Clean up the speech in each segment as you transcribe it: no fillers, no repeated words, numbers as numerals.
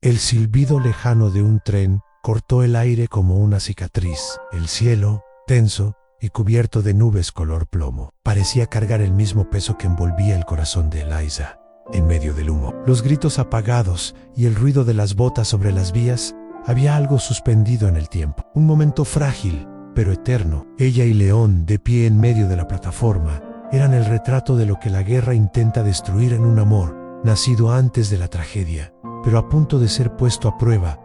El silbido lejano de un tren cortó el aire como una cicatriz. El cielo, tenso y cubierto de nubes color plomo, parecía cargar el mismo peso que envolvía el corazón de Eliza. En medio del humo, los gritos apagados y el ruido de las botas sobre las vías, había algo suspendido en el tiempo. Un momento frágil, pero eterno. Ella y León, de pie en medio de la plataforma, eran el retrato de lo que la guerra intenta destruir en un amor, nacido antes de la tragedia, pero a punto de ser puesto a prueba.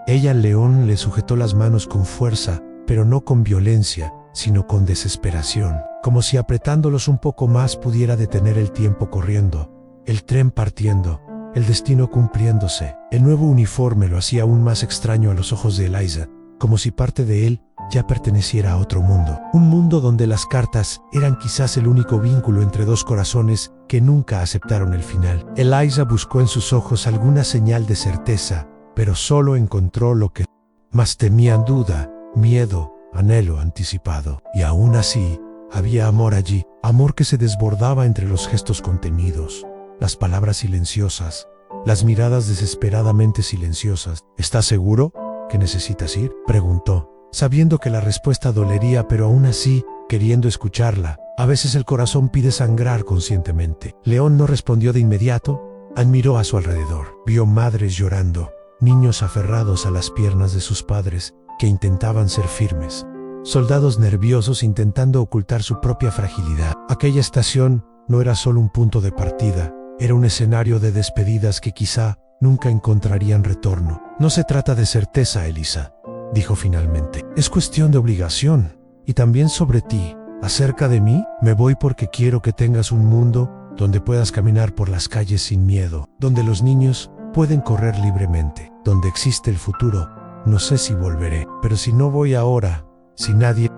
Ella, León, le sujetó las manos con fuerza, pero no con violencia, sino con desesperación, como si apretándolos un poco más pudiera detener el tiempo corriendo, el tren partiendo, el destino cumpliéndose. El nuevo uniforme lo hacía aún más extraño a los ojos de Eliza, como si parte de él ya perteneciera a otro mundo. Un mundo donde las cartas eran quizás el único vínculo entre dos corazones que nunca aceptaron el final. Eliza buscó en sus ojos alguna señal de certeza, pero solo encontró lo que más temían: duda, miedo, anhelo anticipado. Y aún así, había amor allí, amor que se desbordaba entre los gestos contenidos, las palabras silenciosas, las miradas desesperadamente silenciosas. ¿Estás seguro que necesitas ir?, preguntó, sabiendo que la respuesta dolería, pero aún así, queriendo escucharla. A veces el corazón pide sangrar conscientemente. León no respondió de inmediato. Admiró a su alrededor. Vio madres llorando, niños aferrados a las piernas de sus padres, que intentaban ser firmes, soldados nerviosos intentando ocultar su propia fragilidad. Aquella estación no era solo un punto de partida, era un escenario de despedidas que quizá nunca encontrarían retorno. No se trata de certeza, Eliza, dijo finalmente. Es cuestión de obligación, y también sobre ti. Acerca de mí, me voy porque quiero que tengas un mundo donde puedas caminar por las calles sin miedo, donde los niños pueden correr libremente, donde existe el futuro. No sé si volveré, pero si no voy ahora, si nadie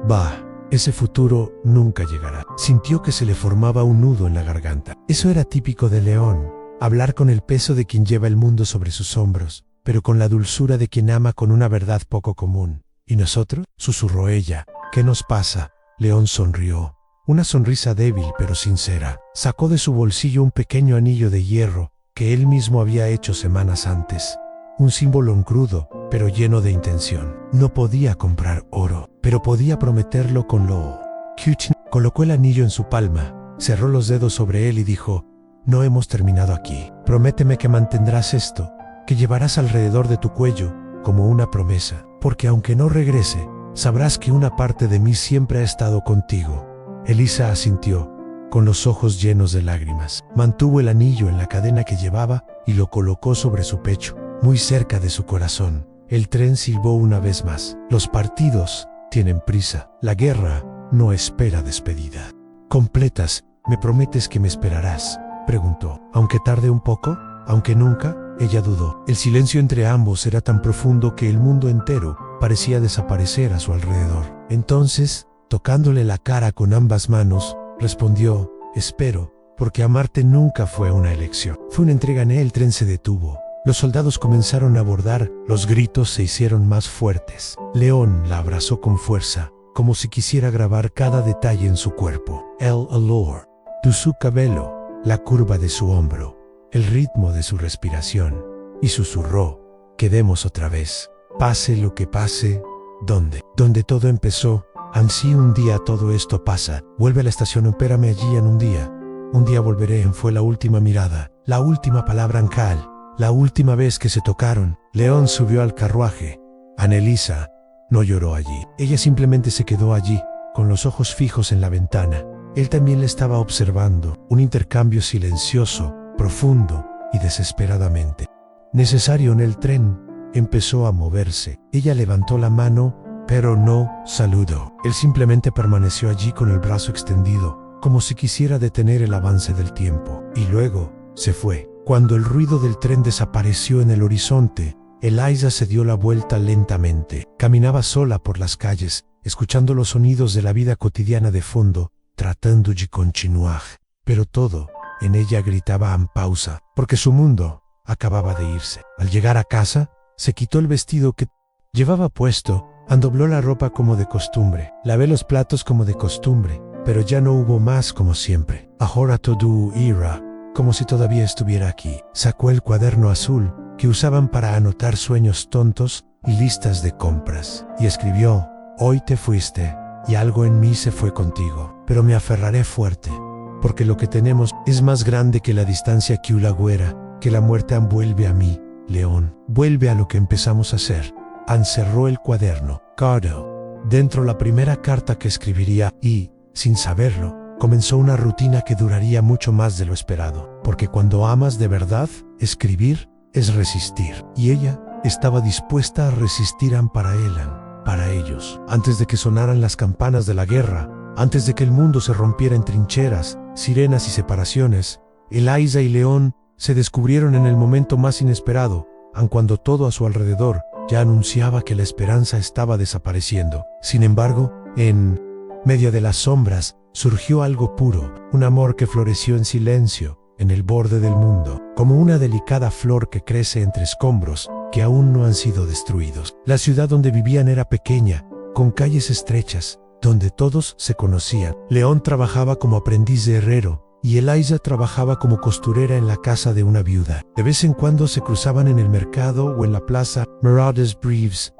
va, ese futuro nunca llegará. Sintió que se le formaba un nudo en la garganta. Eso era típico de León, hablar con el peso de quien lleva el mundo sobre sus hombros, pero con la dulzura de quien ama con una verdad poco común. ¿Y nosotros?, susurró ella. ¿Qué nos pasa? León sonrió, una sonrisa débil pero sincera. Sacó de su bolsillo un pequeño anillo de hierro que él mismo había hecho semanas antes. Un símbolo crudo, pero lleno de intención. No podía comprar oro, pero podía prometerlo con lo cute. Colocó el anillo en su palma, cerró los dedos sobre él y dijo: no hemos terminado aquí. Prométeme que mantendrás esto, que llevarás alrededor de tu cuello como una promesa, porque aunque no regrese, sabrás que una parte de mí siempre ha estado contigo. Eliza asintió, con los ojos llenos de lágrimas. Mantuvo el anillo en la cadena que llevaba y lo colocó sobre su pecho, muy cerca de su corazón. El tren silbó una vez más. Los partidos tienen prisa. La guerra no espera despedida. ¿Completas? ¿Me prometes que me esperarás?, preguntó. ¿Aunque tarde un poco? ¿Aunque nunca? Ella dudó. El silencio entre ambos era tan profundo que el mundo entero parecía desaparecer a su alrededor. Entonces, tocándole la cara con ambas manos, respondió: espero, porque amarte nunca fue una elección. Fue una entrega. El tren se detuvo. Los soldados comenzaron a abordar, los gritos se hicieron más fuertes. León la abrazó con fuerza, como si quisiera grabar cada detalle en su cuerpo. El olor de su cabello, la curva de su hombro, el ritmo de su respiración, y susurró: quedemos otra vez, pase lo que pase. Donde todo empezó. Ansí un día todo esto pasa. Vuelve a la estación, espérame allí en un día. Un día volveré. Fue la última mirada, la última palabra en cal, la última vez que se tocaron. León subió al carruaje. Annelisa no lloró allí. Ella simplemente se quedó allí, con los ojos fijos en la ventana. Él también le estaba observando. Un intercambio silencioso, profundo y desesperadamente necesario. En el tren empezó a moverse. Ella levantó la mano, pero no saludó. Él simplemente permaneció allí con el brazo extendido, como si quisiera detener el avance del tiempo. Y luego se fue. Cuando el ruido del tren desapareció en el horizonte, Eliza se dio la vuelta lentamente. Caminaba sola por las calles, escuchando los sonidos de la vida cotidiana de fondo, tratando de continuar. Pero todo en ella gritaba en pausa, porque su mundo acababa de irse. Al llegar a casa, se quitó el vestido que llevaba puesto, endobló la ropa como de costumbre, lavé los platos como de costumbre, pero ya no hubo más como siempre. Ahora todo era como si todavía estuviera aquí. Sacó el cuaderno azul que usaban para anotar sueños tontos y listas de compras. Y escribió: hoy te fuiste, y algo en mí se fue contigo, pero me aferraré fuerte, porque lo que tenemos es más grande que la distancia que Ulagüera, que la muerte envuelve a mí, León. Vuelve a lo que empezamos a hacer. Encerró el cuaderno. Cardo. Dentro la primera carta que escribiría y, sin saberlo, comenzó una rutina que duraría mucho más de lo esperado. Porque cuando amas de verdad, escribir es resistir. Y ella estaba dispuesta a resistir para ellos. Antes de que sonaran las campanas de la guerra, antes de que el mundo se rompiera en trincheras, sirenas y separaciones, Eliza y León se descubrieron en el momento más inesperado, aun cuando todo a su alrededor ya anunciaba que la esperanza estaba desapareciendo. Sin embargo, en medio de las sombras, surgió algo puro, un amor que floreció en silencio, en el borde del mundo, como una delicada flor que crece entre escombros que aún no han sido destruidos. La ciudad donde vivían era pequeña, con calles estrechas, donde todos se conocían. León trabajaba como aprendiz de herrero, y Eliza trabajaba como costurera en la casa de una viuda. De vez en cuando se cruzaban en el mercado o en la plaza Marauders Breves,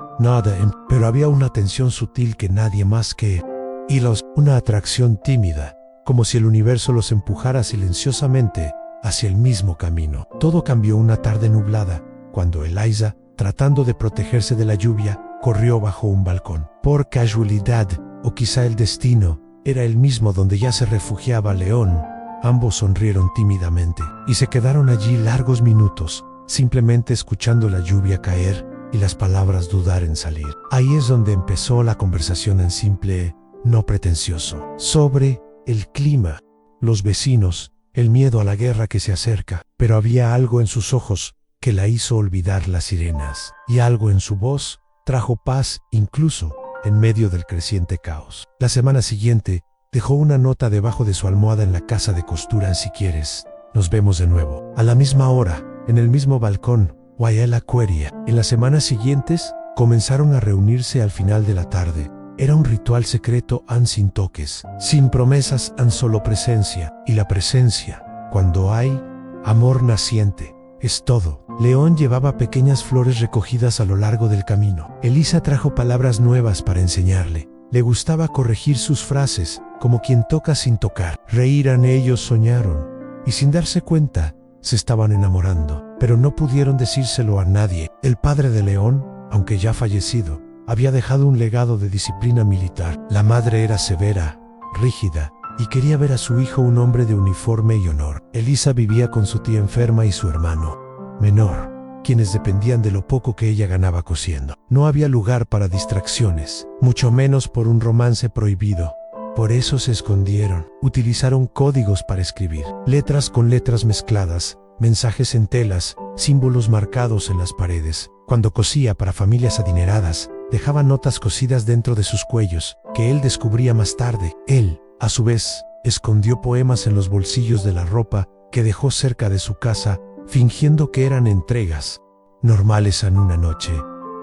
pero había una tensión sutil que nadie más que ellos, una atracción tímida, como si el universo los empujara silenciosamente hacia el mismo camino. Todo cambió una tarde nublada, cuando Eliza, tratando de protegerse de la lluvia, corrió bajo un balcón. Por casualidad, o quizá el destino, era el mismo donde ya se refugiaba León. Ambos sonrieron tímidamente y se quedaron allí largos minutos, simplemente escuchando la lluvia caer y las palabras dudar en salir. Ahí es donde empezó la conversación en simple, no pretencioso, sobre el clima, los vecinos, el miedo a la guerra que se acerca. Pero había algo en sus ojos que la hizo olvidar las sirenas, y algo en su voz trajo paz incluso en medio del creciente caos. La semana siguiente, dejó una nota debajo de su almohada en la casa de costura: si quieres, nos vemos de nuevo. A la misma hora, en el mismo balcón, Wayela Queria. En las semanas siguientes, comenzaron a reunirse al final de la tarde. Era un ritual secreto, sin toques, sin promesas, solo presencia. Y la presencia, cuando hay amor naciente, es todo. León llevaba pequeñas flores recogidas a lo largo del camino. Eliza trajo palabras nuevas para enseñarle. Le gustaba corregir sus frases, como quien toca sin tocar. Reíran ellos, soñaron, y sin darse cuenta, se estaban enamorando. Pero no pudieron decírselo a nadie. El padre de León, aunque ya fallecido, había dejado un legado de disciplina militar. La madre era severa, rígida, y quería ver a su hijo un hombre de uniforme y honor. Eliza vivía con su tía enferma y su hermano menor, quienes dependían de lo poco que ella ganaba cosiendo. No había lugar para distracciones, mucho menos por un romance prohibido. Por eso se escondieron. Utilizaron códigos para escribir, letras con letras mezcladas, mensajes en telas, símbolos marcados en las paredes. Cuando cosía para familias adineradas, dejaba notas cosidas dentro de sus cuellos, que él descubría más tarde. Él, a su vez, escondió poemas en los bolsillos de la ropa que dejó cerca de su casa, fingiendo que eran entregas normales. En una noche,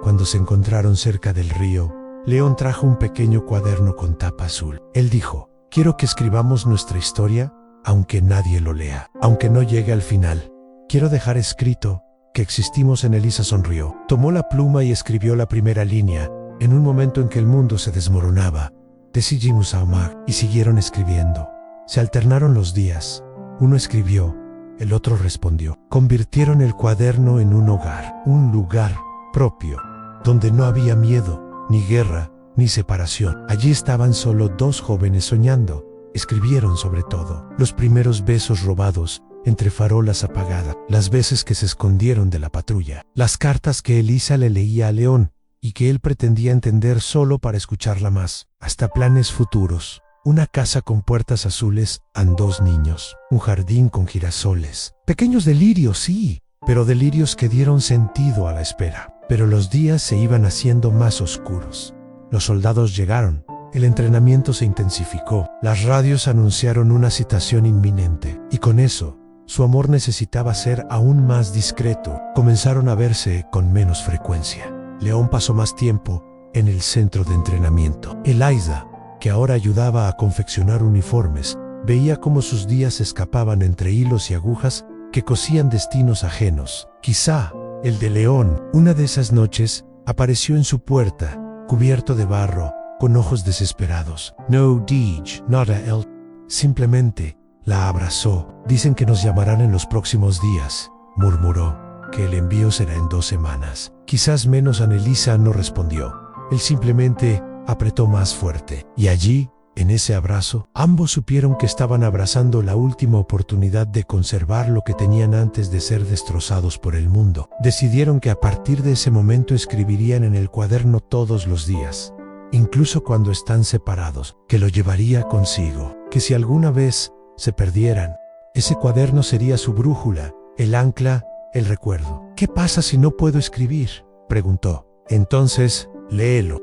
cuando se encontraron cerca del río, León trajo un pequeño cuaderno con tapa azul. Él dijo: quiero que escribamos nuestra historia, aunque nadie lo lea, aunque no llegue al final. Quiero dejar escrito que existimos. Eliza sonrió. Tomó la pluma y escribió la primera línea, en un momento en que el mundo se desmoronaba. Decidimos amar, y siguieron escribiendo. Se alternaron los días. Uno escribió, el otro respondió. Convirtieron el cuaderno en un hogar, un lugar propio, donde no había miedo, ni guerra, ni separación. Allí estaban solo dos jóvenes soñando. Escribieron sobre todo: los primeros besos robados entre farolas apagadas, las veces que se escondieron de la patrulla, las cartas que Eliza le leía a León y que él pretendía entender solo para escucharla más, hasta planes futuros. Una casa con puertas azules, dos niños, un jardín con girasoles. Pequeños delirios, sí, pero delirios que dieron sentido a la espera. Pero los días se iban haciendo más oscuros. Los soldados llegaron, el entrenamiento se intensificó, las radios anunciaron una citación inminente, y con eso, su amor necesitaba ser aún más discreto. Comenzaron a verse con menos frecuencia. León pasó más tiempo en el centro de entrenamiento. Eliza, que ahora ayudaba a confeccionar uniformes, veía cómo sus días escapaban entre hilos y agujas que cosían destinos ajenos. Quizá El de León, una de esas noches, apareció en su puerta, cubierto de barro, con ojos desesperados. No, Deej, nada, él. Simplemente la abrazó. Dicen que nos llamarán en los próximos días, murmuró, que el envío será en 2 semanas. Quizás menos. Annelisa no respondió. Él simplemente apretó más fuerte. Y allí, en ese abrazo, ambos supieron que estaban abrazando la última oportunidad de conservar lo que tenían antes de ser destrozados por el mundo. Decidieron que a partir de ese momento escribirían en el cuaderno todos los días, incluso cuando están separados, que lo llevaría consigo, que si alguna vez se perdieran, ese cuaderno sería su brújula, el ancla, el recuerdo. ¿Qué pasa si no puedo escribir?, preguntó. Entonces, léelo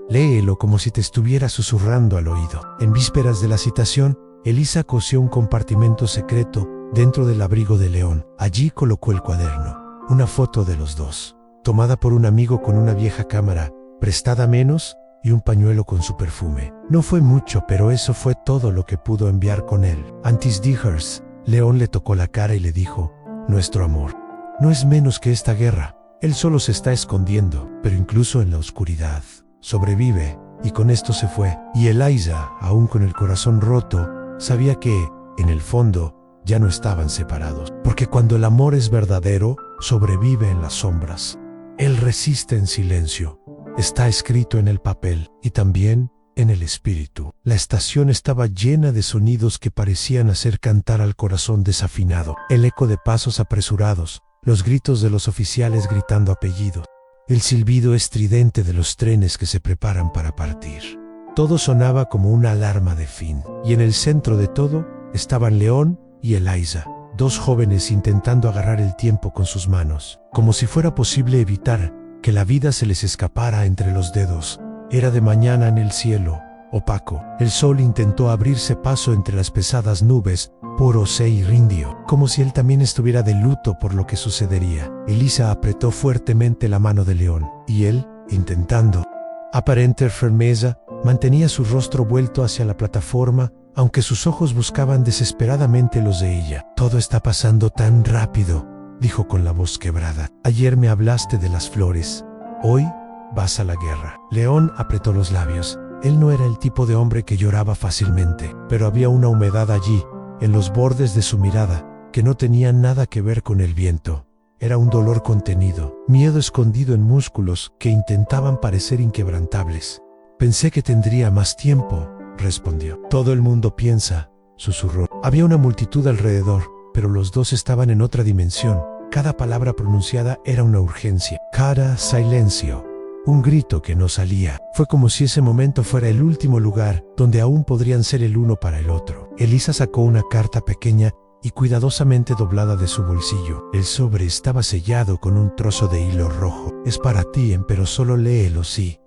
como si te estuviera susurrando al oído. En vísperas de la citación, Elisa cosió un compartimento secreto dentro del abrigo de León. Allí colocó el cuaderno, una foto de los dos, tomada por un amigo con una vieja cámara, prestada menos, y un pañuelo con su perfume. No fue mucho, pero eso fue todo lo que pudo enviar con él. Antes de irse, León le tocó la cara y le dijo: nuestro amor no es menos que esta guerra. Él solo se está escondiendo, pero incluso en la oscuridad sobrevive, y con esto se fue. Y Eliza, aún con el corazón roto, sabía que, en el fondo, ya no estaban separados. Porque cuando el amor es verdadero, sobrevive en las sombras. Él resiste en silencio. Está escrito en el papel y también en el espíritu. La estación estaba llena de sonidos que parecían hacer cantar al corazón desafinado. El eco de pasos apresurados, los gritos de los oficiales gritando apellidos, el silbido estridente de los trenes que se preparan para partir. Todo sonaba como una alarma de fin. Y en el centro de todo estaban León y Eliza, dos jóvenes intentando agarrar el tiempo con sus manos, como si fuera posible evitar que la vida se les escapara entre los dedos. Era de mañana en el cielo, opaco. El sol intentó abrirse paso entre las pesadas nubes, puro y rindio, como si él también estuviera de luto por lo que sucedería. Elisa apretó fuertemente la mano de León, y él, intentando aparente firmeza, mantenía su rostro vuelto hacia la plataforma, aunque sus ojos buscaban desesperadamente los de ella. Todo está pasando tan rápido, dijo con la voz quebrada. Ayer me hablaste de las flores. Hoy vas a la guerra. León apretó los labios. Él no era el tipo de hombre que lloraba fácilmente, pero había una humedad allí, en los bordes de su mirada, que no tenía nada que ver con el viento. Era un dolor contenido, miedo escondido en músculos que intentaban parecer inquebrantables. Pensé que tendría más tiempo, respondió. Todo el mundo piensa, susurró. Había una multitud alrededor, pero los dos estaban en otra dimensión. Cada palabra pronunciada era una urgencia. Cada silencio, un grito que no salía. Fue como si ese momento fuera el último lugar donde aún podrían ser el uno para el otro. Elisa sacó una carta pequeña y cuidadosamente doblada de su bolsillo. El sobre estaba sellado con un trozo de hilo rojo. Es para ti, pero solo léelo si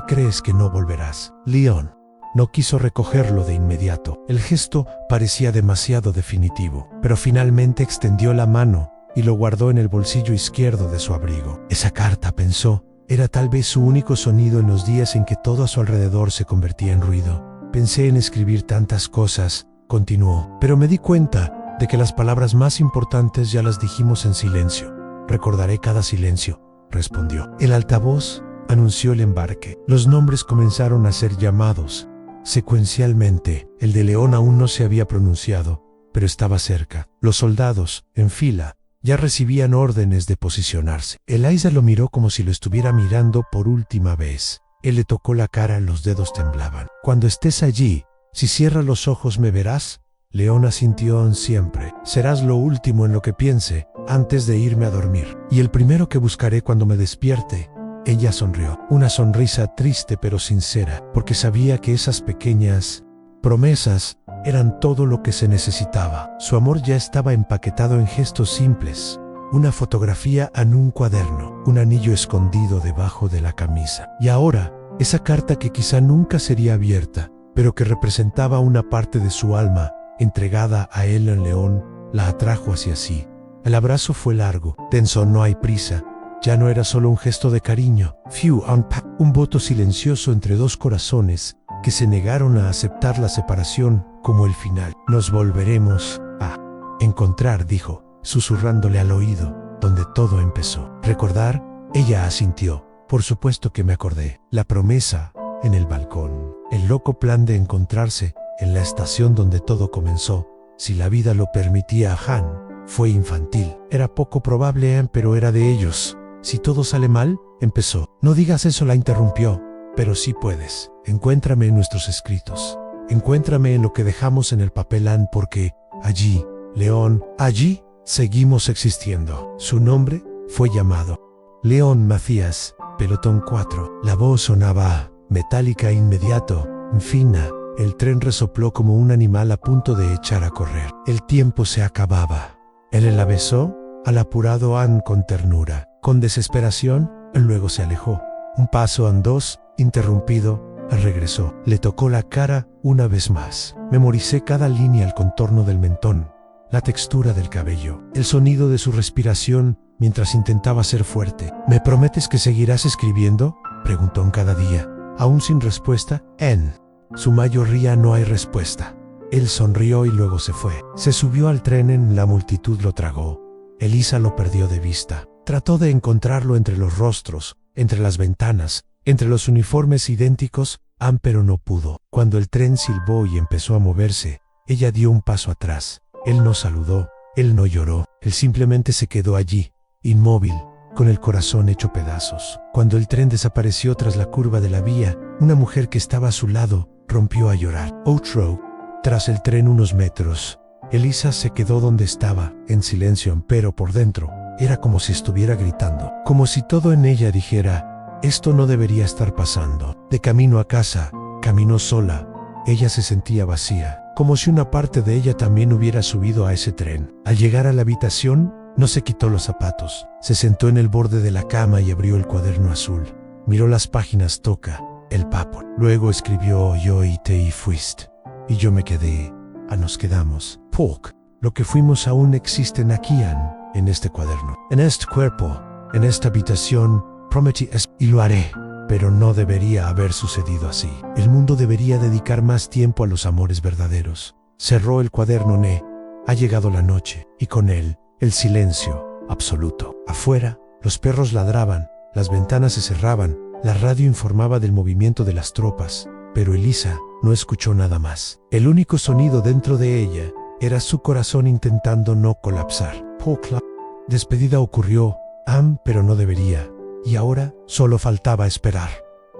crees que no volverás. León no quiso recogerlo de inmediato. El gesto parecía demasiado definitivo, pero finalmente extendió la mano y lo guardó en el bolsillo izquierdo de su abrigo. Esa carta, pensó, era tal vez su único sonido en los días en que todo a su alrededor se convertía en ruido. Pensé en escribir tantas cosas, continuó, pero me di cuenta de que las palabras más importantes ya las dijimos en silencio. Recordaré cada silencio, respondió. El altavoz anunció el embarque. Los nombres comenzaron a ser llamados secuencialmente. El de León aún no se había pronunciado, pero estaba cerca. Los soldados, en fila, ya recibían órdenes de posicionarse. Eliza lo miró como si lo estuviera mirando por última vez. Él le tocó la cara, los dedos temblaban. Cuando estés allí, si cierras los ojos me verás. León asintió en siempre. Serás lo último en lo que piense antes de irme a dormir. Y el primero que buscaré cuando me despierte. Ella sonrió. Una sonrisa triste pero sincera, porque sabía que esas pequeñas promesas eran todo lo que se necesitaba. Su amor ya estaba empaquetado en gestos simples. Una fotografía en un cuaderno, un anillo escondido debajo de la camisa. Y ahora, esa carta que quizá nunca sería abierta, pero que representaba una parte de su alma, entregada a él en León, la atrajo hacia sí. El abrazo fue largo, tenso, no hay prisa. Ya no era solo un gesto de cariño. Un voto silencioso entre dos corazones que se negaron a aceptar la separación como el final. Nos volveremos a encontrar, dijo, susurrándole al oído. donde todo empezó. ¿Recordar? Ella asintió. Por supuesto que me acordé. La promesa en el balcón. El loco plan de encontrarse en la estación donde todo comenzó. Si la vida lo permitía a Han, fue infantil. Era poco probable, pero era de ellos. Si todo sale mal, empezó. No digas eso, la interrumpió. Pero sí puedes. Encuéntrame en nuestros escritos. Encuéntrame en lo que dejamos en el papel, Ann, porque allí, León, allí seguimos existiendo. Su nombre fue llamado León Macías, pelotón 4. La voz sonaba metálica e inmediato, fina. El tren resopló como un animal a punto de echar a correr. El tiempo se acababa. Él la besó, al apurado Ann con ternura, con desesperación, luego se alejó. Un paso andó, interrumpido, regresó. Le tocó la cara una vez más. Memoricé cada línea, el contorno del mentón, la textura del cabello, el sonido de su respiración mientras intentaba ser fuerte. ¿Me prometes que seguirás escribiendo?, preguntó en cada día. Aún sin respuesta, en su mayoría no hay respuesta. Él sonrió y luego se fue. Se subió al tren, en la multitud lo tragó. Elisa lo perdió de vista. Trató de encontrarlo entre los rostros, entre las ventanas, entre los uniformes idénticos, pero no pudo. Cuando el tren silbó y empezó a moverse, ella dio un paso atrás. Él no saludó, él no lloró, él simplemente se quedó allí, inmóvil, con el corazón hecho pedazos. Cuando el tren desapareció tras la curva de la vía, una mujer que estaba a su lado rompió a llorar. Outro. Tras el tren unos metros, Elisa se quedó donde estaba, en silencio, pero por dentro, era como si estuviera gritando, como si todo en ella dijera: esto no debería estar pasando. De camino a casa, caminó sola. Ella se sentía vacía, como si una parte de ella también hubiera subido a ese tren. Al llegar a la habitación, no se quitó los zapatos. Se sentó en el borde de la cama y abrió el cuaderno azul. Miró las páginas, toca el papo. Luego escribió: yo y te y fuiste. Y yo me quedé. Nos quedamos. Pork. Lo que fuimos aún existen aquí, en este cuaderno. En este cuerpo, en esta habitación, prometí y lo haré. Pero no debería haber sucedido así. El mundo debería dedicar más tiempo a los amores verdaderos. Cerró el cuaderno. Ha llegado la noche, y con él, el silencio absoluto. Afuera, los perros ladraban, las ventanas se cerraban, la radio informaba del movimiento de las tropas, pero Elisa no escuchó nada más. El único sonido dentro de ella era su corazón intentando no colapsar. Despedida ocurrió, pero no debería. Y ahora solo faltaba esperar.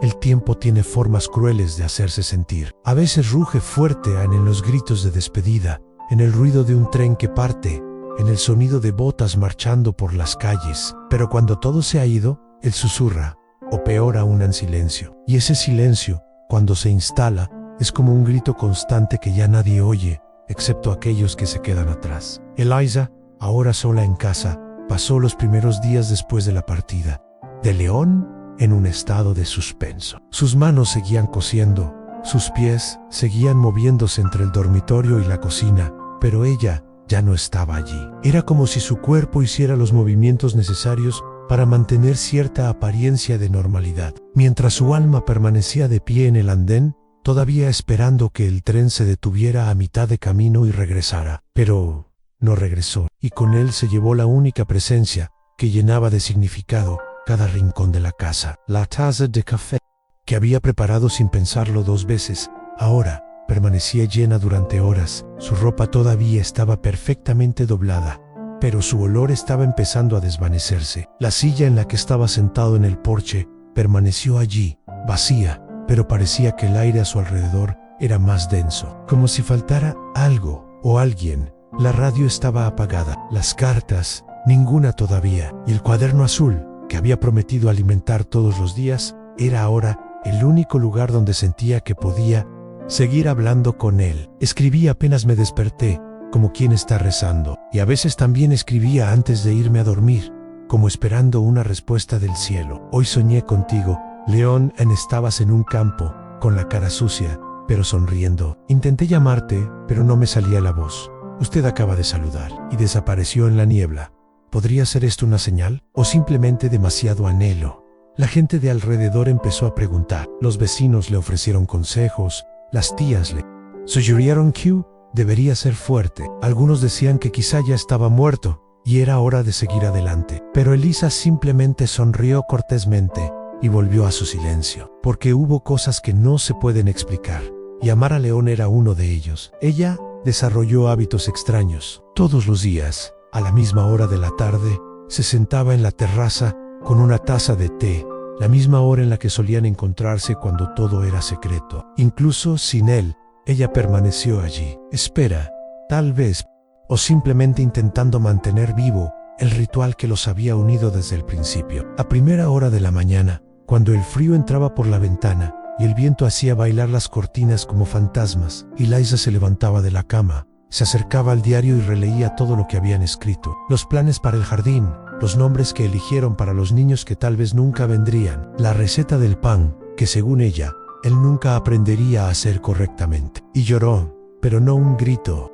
El tiempo tiene formas crueles de hacerse sentir. A veces ruge fuerte, en los gritos de despedida, en el ruido de un tren que parte, en el sonido de botas marchando por las calles. Pero cuando todo se ha ido, él susurra, o peor aún, en silencio. Y ese silencio, cuando se instala, es como un grito constante que ya nadie oye, excepto aquellos que se quedan atrás. Eliza, ahora sola en casa, pasó los primeros días después de la partida de León en un estado de suspenso. Sus manos seguían cosiendo, sus pies seguían moviéndose entre el dormitorio y la cocina, pero ella ya no estaba allí. Era como si su cuerpo hiciera los movimientos necesarios para mantener cierta apariencia de normalidad, mientras su alma permanecía de pie en el andén, todavía esperando que el tren se detuviera a mitad de camino y regresara. Pero no regresó, y con él se llevó la única presencia que llenaba de significado cada rincón de la casa. La taza de café que había preparado sin pensarlo 2 veces, ahora permanecía llena durante horas. Su ropa todavía estaba perfectamente doblada, pero su olor estaba empezando a desvanecerse. La silla en la que estaba sentado en el porche permaneció allí, vacía, pero parecía que el aire a su alrededor era más denso, como si faltara algo o alguien. La radio estaba apagada, las cartas, ninguna todavía, y el cuaderno azul, que había prometido alimentar todos los días, era ahora el único lugar donde sentía que podía seguir hablando con él. Escribí apenas me desperté, como quien está rezando, y a veces también escribía antes de irme a dormir, como esperando una respuesta del cielo. Hoy soñé contigo, León, estabas en un campo, con la cara sucia, pero sonriendo. Intenté llamarte, pero no me salía la voz. Usted acaba de saludar, y desapareció en la niebla. ¿Podría ser esto una señal? ¿O simplemente demasiado anhelo? La gente de alrededor empezó a preguntar. Los vecinos le ofrecieron consejos, las tías le sugirieron que debería ser fuerte. Algunos decían que quizá ya estaba muerto, y era hora de seguir adelante. Pero Elisa simplemente sonrió cortésmente y volvió a su silencio, porque hubo cosas que no se pueden explicar, y amar a León era uno de ellos. Ella desarrolló hábitos extraños. Todos los días, a la misma hora de la tarde, se sentaba en la terraza con una taza de té, la misma hora en la que solían encontrarse cuando todo era secreto. Incluso sin él, ella permaneció allí. Espera, tal vez, o simplemente intentando mantener vivo el ritual que los había unido desde el principio. A primera hora de la mañana, cuando el frío entraba por la ventana y el viento hacía bailar las cortinas como fantasmas, y Liza se levantaba de la cama, se acercaba al diario y releía todo lo que habían escrito. Los planes para el jardín, los nombres que eligieron para los niños que tal vez nunca vendrían, la receta del pan, que según ella, él nunca aprendería a hacer correctamente. Y lloró, pero no un grito.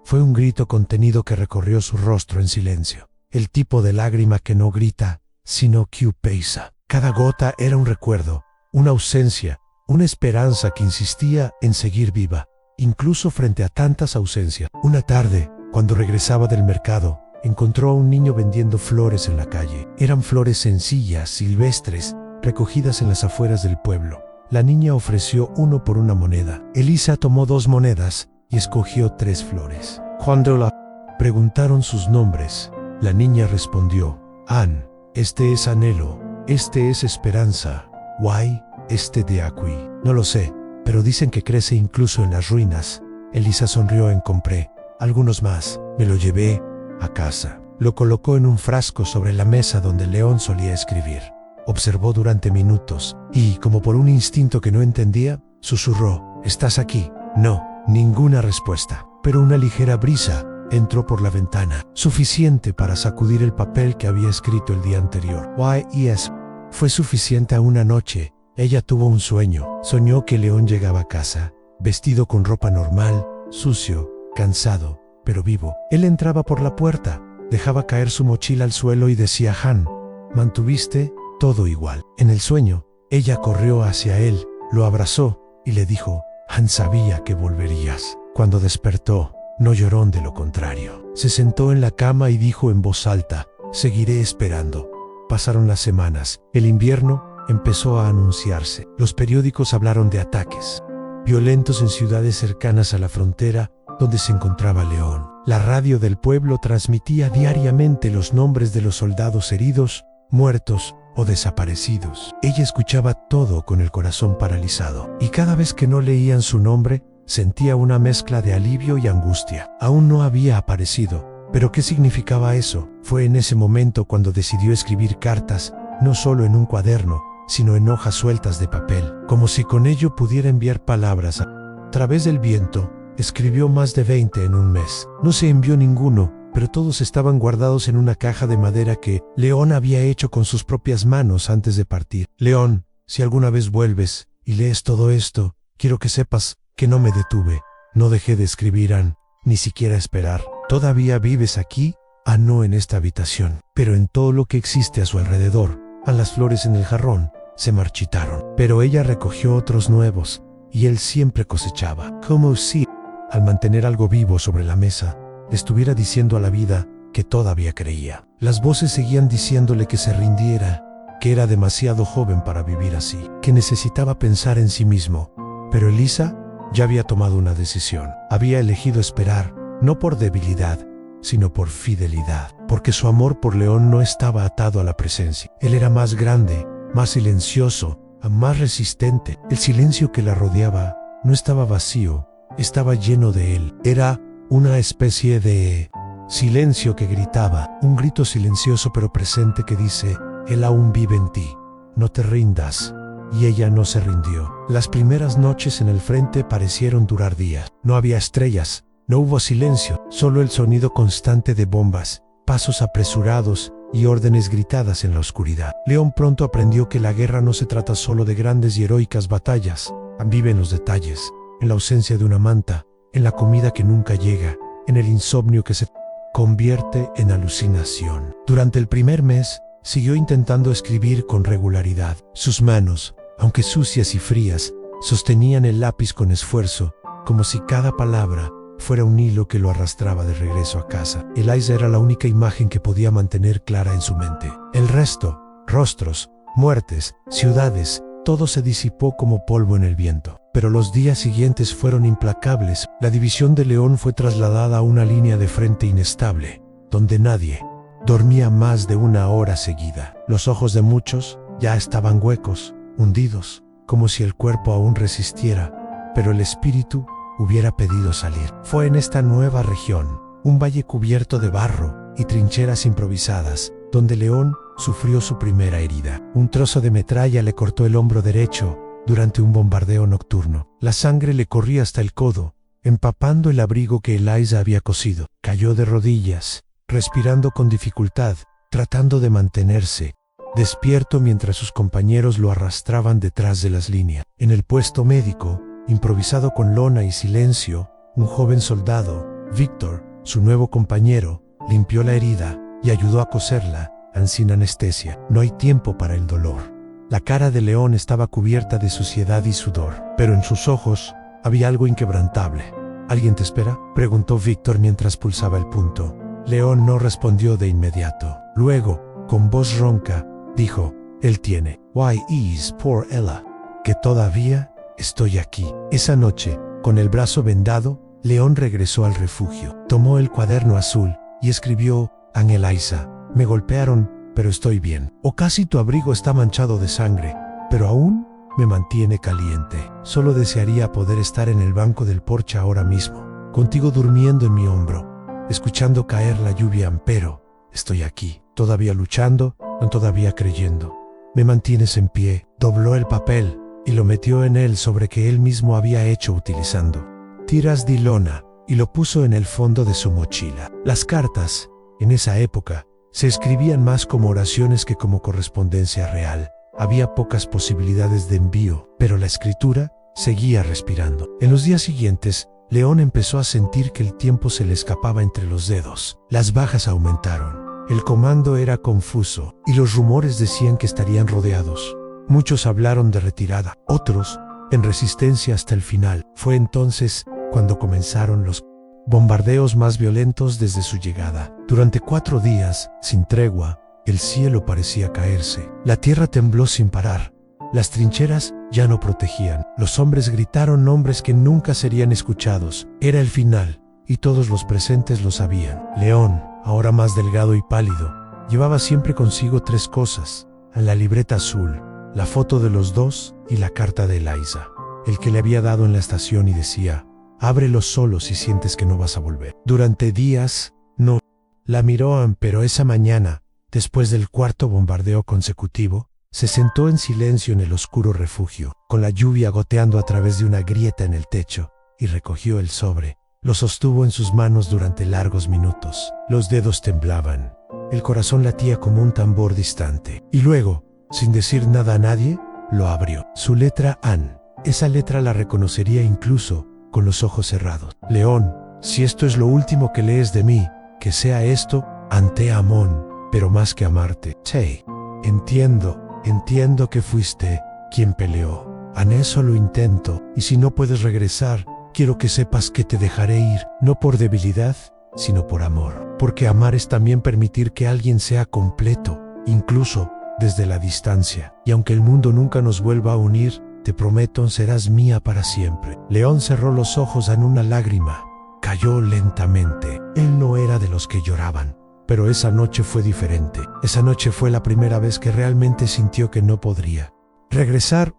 Fue un grito contenido que recorrió su rostro en silencio. El tipo de lágrima que no grita, sino que pesa. Cada gota era un recuerdo, una ausencia, una esperanza que insistía en seguir viva, incluso frente a tantas ausencias. Una tarde, cuando regresaba del mercado, encontró a un niño vendiendo flores en la calle. Eran flores sencillas, silvestres, recogidas en las afueras del pueblo. La niña ofreció 1 por 1 moneda. Elisa tomó 2 monedas y escogió 3 flores. Cuando la preguntaron sus nombres, la niña respondió: Ann, este es anhelo, este es esperanza, Why, este de aquí. No lo sé, pero dicen que crece incluso en las ruinas. Elisa sonrió en compré algunos más. Me lo llevé a casa. Lo colocó en un frasco sobre la mesa donde León solía escribir. Observó durante minutos y, como por un instinto que no entendía, susurró: ¿Estás aquí? No, ninguna respuesta. Pero una ligera brisa entró por la ventana, suficiente para sacudir el papel que había escrito el día anterior. Yes. Fue suficiente. A una noche, ella tuvo un sueño. Soñó que León llegaba a casa, vestido con ropa normal, sucio, cansado, pero vivo. Él entraba por la puerta, dejaba caer su mochila al suelo y decía: Han, mantuviste todo igual. En el sueño, ella corrió hacia él, lo abrazó y le dijo: Han sabía que volverías. Cuando despertó, no lloró, de lo contrario. Se sentó en la cama y dijo en voz alta: seguiré esperando. Pasaron las semanas. El invierno empezó a anunciarse. Los periódicos hablaron de ataques violentos en ciudades cercanas a la frontera donde se encontraba León. La radio del pueblo transmitía diariamente los nombres de los soldados heridos, muertos o desaparecidos. Ella escuchaba todo con el corazón paralizado, y cada vez que no leían su nombre, sentía una mezcla de alivio y angustia. Aún no había aparecido. ¿Pero qué significaba eso? Fue en ese momento cuando decidió escribir cartas, no solo en un cuaderno, sino en hojas sueltas de papel, como si con ello pudiera enviar palabras. A través del viento, escribió más de 20 en un mes. No se envió ninguno, pero todos estaban guardados en una caja de madera que León había hecho con sus propias manos antes de partir. León, si alguna vez vuelves y lees todo esto, quiero que sepas que no me detuve, no dejé de escribir, Ann, ni siquiera esperar. Todavía vives aquí, no en esta habitación, pero en todo lo que existe a su alrededor. Las flores en el jarrón se marchitaron, pero ella recogió otros nuevos, y él siempre cosechaba. Como si, al mantener algo vivo sobre la mesa, le estuviera diciendo a la vida que todavía creía. Las voces seguían diciéndole que se rindiera, que era demasiado joven para vivir así, que necesitaba pensar en sí mismo. Pero Elisa ya había tomado una decisión. Había elegido esperar, no por debilidad, sino por fidelidad, porque su amor por León no estaba atado a la presencia. Él era más grande, más silencioso, más resistente. El silencio que la rodeaba no estaba vacío, estaba lleno de él. Era una especie de silencio que gritaba, un grito silencioso pero presente que dice: Él aún vive en ti, no te rindas. Y ella no se rindió. Las primeras noches en el frente parecieron durar días. No había estrellas, no hubo silencio, solo el sonido constante de bombas, pasos apresurados y órdenes gritadas en la oscuridad. León pronto aprendió que la guerra no se trata solo de grandes y heroicas batallas. Vive en los detalles, en la ausencia de una manta, en la comida que nunca llega, en el insomnio que se convierte en alucinación. Durante el primer mes, siguió intentando escribir con regularidad. Sus manos, aunque sucias y frías, sostenían el lápiz con esfuerzo, como si cada palabra fuera un hilo que lo arrastraba de regreso a casa. Eliza era la única imagen que podía mantener clara en su mente. El resto, rostros, muertes, ciudades, todo se disipó como polvo en el viento. Pero los días siguientes fueron implacables. La división de León fue trasladada a una línea de frente inestable, donde nadie dormía más de una hora seguida. Los ojos de muchos ya estaban huecos, hundidos, como si el cuerpo aún resistiera, pero el espíritu hubiera pedido salir. Fue en esta nueva región, un valle cubierto de barro y trincheras improvisadas, donde León sufrió su primera herida. Un trozo de metralla le cortó el hombro derecho durante un bombardeo nocturno. La sangre le corría hasta el codo, empapando el abrigo que Eliza había cosido. Cayó de rodillas, respirando con dificultad, tratando de mantenerse despierto mientras sus compañeros lo arrastraban detrás de las líneas. En el puesto médico, improvisado con lona y silencio, un joven soldado, Víctor, su nuevo compañero, limpió la herida y ayudó a coserla, sin anestesia. No hay tiempo para el dolor. La cara de León estaba cubierta de suciedad y sudor, pero en sus ojos había algo inquebrantable. ¿Alguien te espera?, preguntó Víctor mientras pulsaba el punto. León no respondió de inmediato. Luego, con voz ronca, dijo: él tiene. Why is poor Ella? Que todavía estoy aquí. Esa noche, con el brazo vendado, León regresó al refugio. Tomó el cuaderno azul y escribió: An Eliza, me golpearon, pero estoy bien. O casi tu abrigo está manchado de sangre, pero aún me mantiene caliente. Solo desearía poder estar en el banco del porche ahora mismo, contigo durmiendo en mi hombro, escuchando caer la lluvia, pero estoy aquí, todavía luchando, todavía creyendo. Me mantienes en pie. Dobló el papel y lo metió en él sobre que él mismo había hecho utilizando tiras de lona y lo puso en el fondo de su mochila. Las cartas, en esa época, se escribían más como oraciones que como correspondencia real. Había pocas posibilidades de envío, pero la escritura seguía respirando. En los días siguientes, León empezó a sentir que el tiempo se le escapaba entre los dedos. Las bajas aumentaron. El comando era confuso y los rumores decían que estarían rodeados. Muchos hablaron de retirada, otros en resistencia hasta el final. Fue entonces cuando comenzaron los bombardeos más violentos desde su llegada. Durante 4 días, sin tregua, el cielo parecía caerse. La tierra tembló sin parar. Las trincheras ya no protegían. Los hombres gritaron nombres que nunca serían escuchados. Era el final, y todos los presentes lo sabían. León, ahora más delgado y pálido, llevaba siempre consigo 3 cosas: la libreta azul, la foto de los dos y la carta de Eliza, el que le había dado en la estación, y decía: ábrelo solo si sientes que no vas a volver. Durante días, no la miró, pero esa mañana, después del 4.º bombardeo consecutivo, se sentó en silencio en el oscuro refugio, con la lluvia goteando a través de una grieta en el techo, y recogió el sobre. Lo sostuvo en sus manos durante largos minutos. Los dedos temblaban. El corazón latía como un tambor distante. Y luego, sin decir nada a nadie, lo abrió. Su letra An. Esa letra la reconocería incluso con los ojos cerrados. León, si esto es lo último que lees de mí, que sea esto: ante Amón, pero más que amarte. Sí, entiendo que fuiste quien peleó. En eso lo intento, y si no puedes regresar, quiero que sepas que te dejaré ir, no por debilidad, sino por amor. Porque amar es también permitir que alguien sea completo, incluso desde la distancia. Y aunque el mundo nunca nos vuelva a unir, te prometo, serás mía para siempre. León cerró los ojos en una lágrima. Cayó lentamente. Él no era de los que lloraban, pero esa noche fue diferente. Esa noche fue la primera vez que realmente sintió que no podría regresar.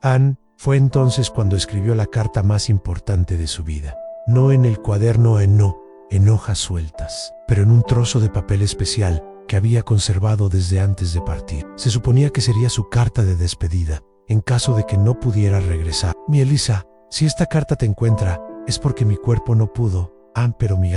Fue entonces cuando escribió la carta más importante de su vida. No en el cuaderno, en hojas sueltas, pero en un trozo de papel especial que había conservado desde antes de partir. Se suponía que sería su carta de despedida, en caso de que no pudiera regresar. Mi Eliza, si esta carta te encuentra, es porque mi cuerpo no pudo, pero mi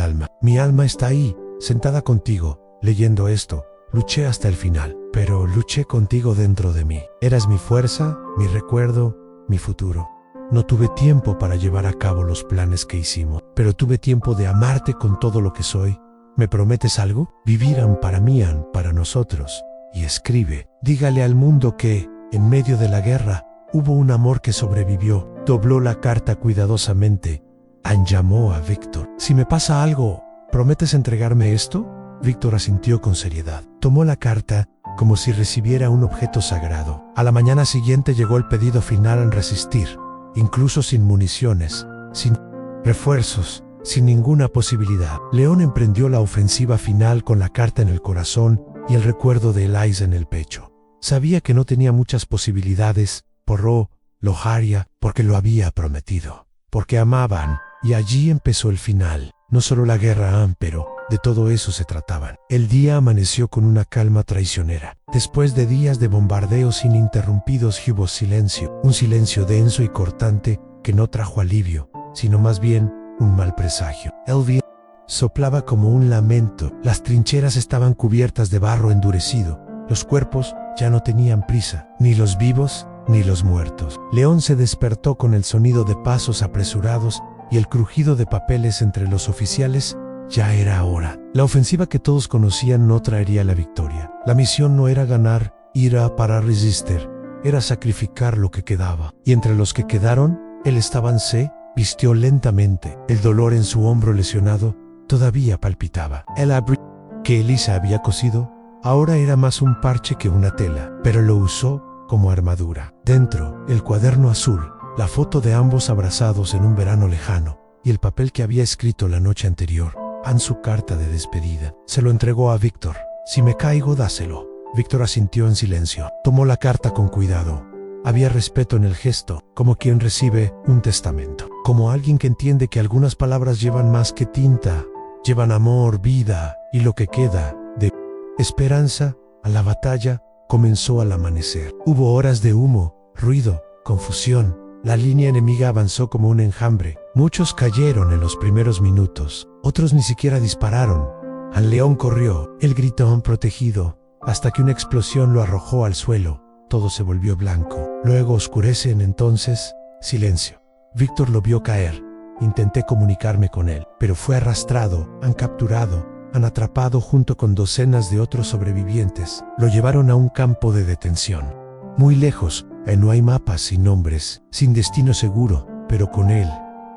alma está ahí, sentada contigo, leyendo esto. Luché hasta el final, pero luché contigo dentro de mí. Eras mi fuerza, mi recuerdo, mi futuro. No tuve tiempo para llevar a cabo los planes que hicimos, pero tuve tiempo de amarte con todo lo que soy. ¿Me prometes algo? Vivirán para mí, para nosotros. Y escribe: dígale al mundo que, en medio de la guerra, hubo un amor que sobrevivió. Dobló la carta cuidadosamente Anne llamó a Víctor. «Si me pasa algo, ¿prometes entregarme esto?» Víctor asintió con seriedad. Tomó la carta como si recibiera un objeto sagrado. A la mañana siguiente llegó el pedido final en resistir, incluso sin municiones, sin refuerzos, sin ninguna posibilidad. León emprendió la ofensiva final con la carta en el corazón y el recuerdo de Eliza en el pecho. Sabía que no tenía muchas posibilidades, Poirot lo haría porque lo había prometido, porque amaban, y allí empezó el final. No solo la guerra, pero de todo eso se trataban. El día amaneció con una calma traicionera. Después de días de bombardeos ininterrumpidos hubo silencio, un silencio denso y cortante que no trajo alivio, sino más bien un mal presagio. El viento soplaba como un lamento, las trincheras estaban cubiertas de barro endurecido, los cuerpos ya no tenían prisa, ni los vivos ni los muertos. León se despertó con el sonido de pasos apresurados y el crujido de papeles entre los oficiales. Ya era hora. La ofensiva que todos conocían no traería la victoria. La misión no era ganar, era para resistir, era sacrificar lo que quedaba. Y entre los que quedaron, él estaba. Se vistió lentamente. El dolor en su hombro lesionado todavía palpitaba. El abrigo que Eliza había cosido ahora era más un parche que una tela, pero lo usó como armadura. Dentro, el cuaderno azul, la foto de ambos abrazados en un verano lejano, y el papel que había escrito la noche anterior, su carta de despedida. Se lo entregó a Víctor. «Si me caigo, dáselo». Víctor asintió en silencio. Tomó la carta con cuidado. Había respeto en el gesto, como quien recibe un testamento, como alguien que entiende que algunas palabras llevan más que tinta, llevan amor, vida y lo que queda de esperanza. A la batalla comenzó al amanecer. Hubo horas de humo, ruido, confusión. La línea enemiga avanzó como un enjambre. Muchos cayeron en los primeros minutos, otros ni siquiera dispararon. Al León corrió, él gritó protegido, hasta que una explosión lo arrojó al suelo. Todo se volvió blanco. Luego oscurece entonces, silencio. Víctor lo vio caer. Intenté comunicarme con él, pero fue arrastrado, han capturado, han atrapado junto con docenas de otros sobrevivientes. Lo llevaron a un campo de detención. Muy lejos, no hay mapas sin nombres, sin destino seguro, pero con él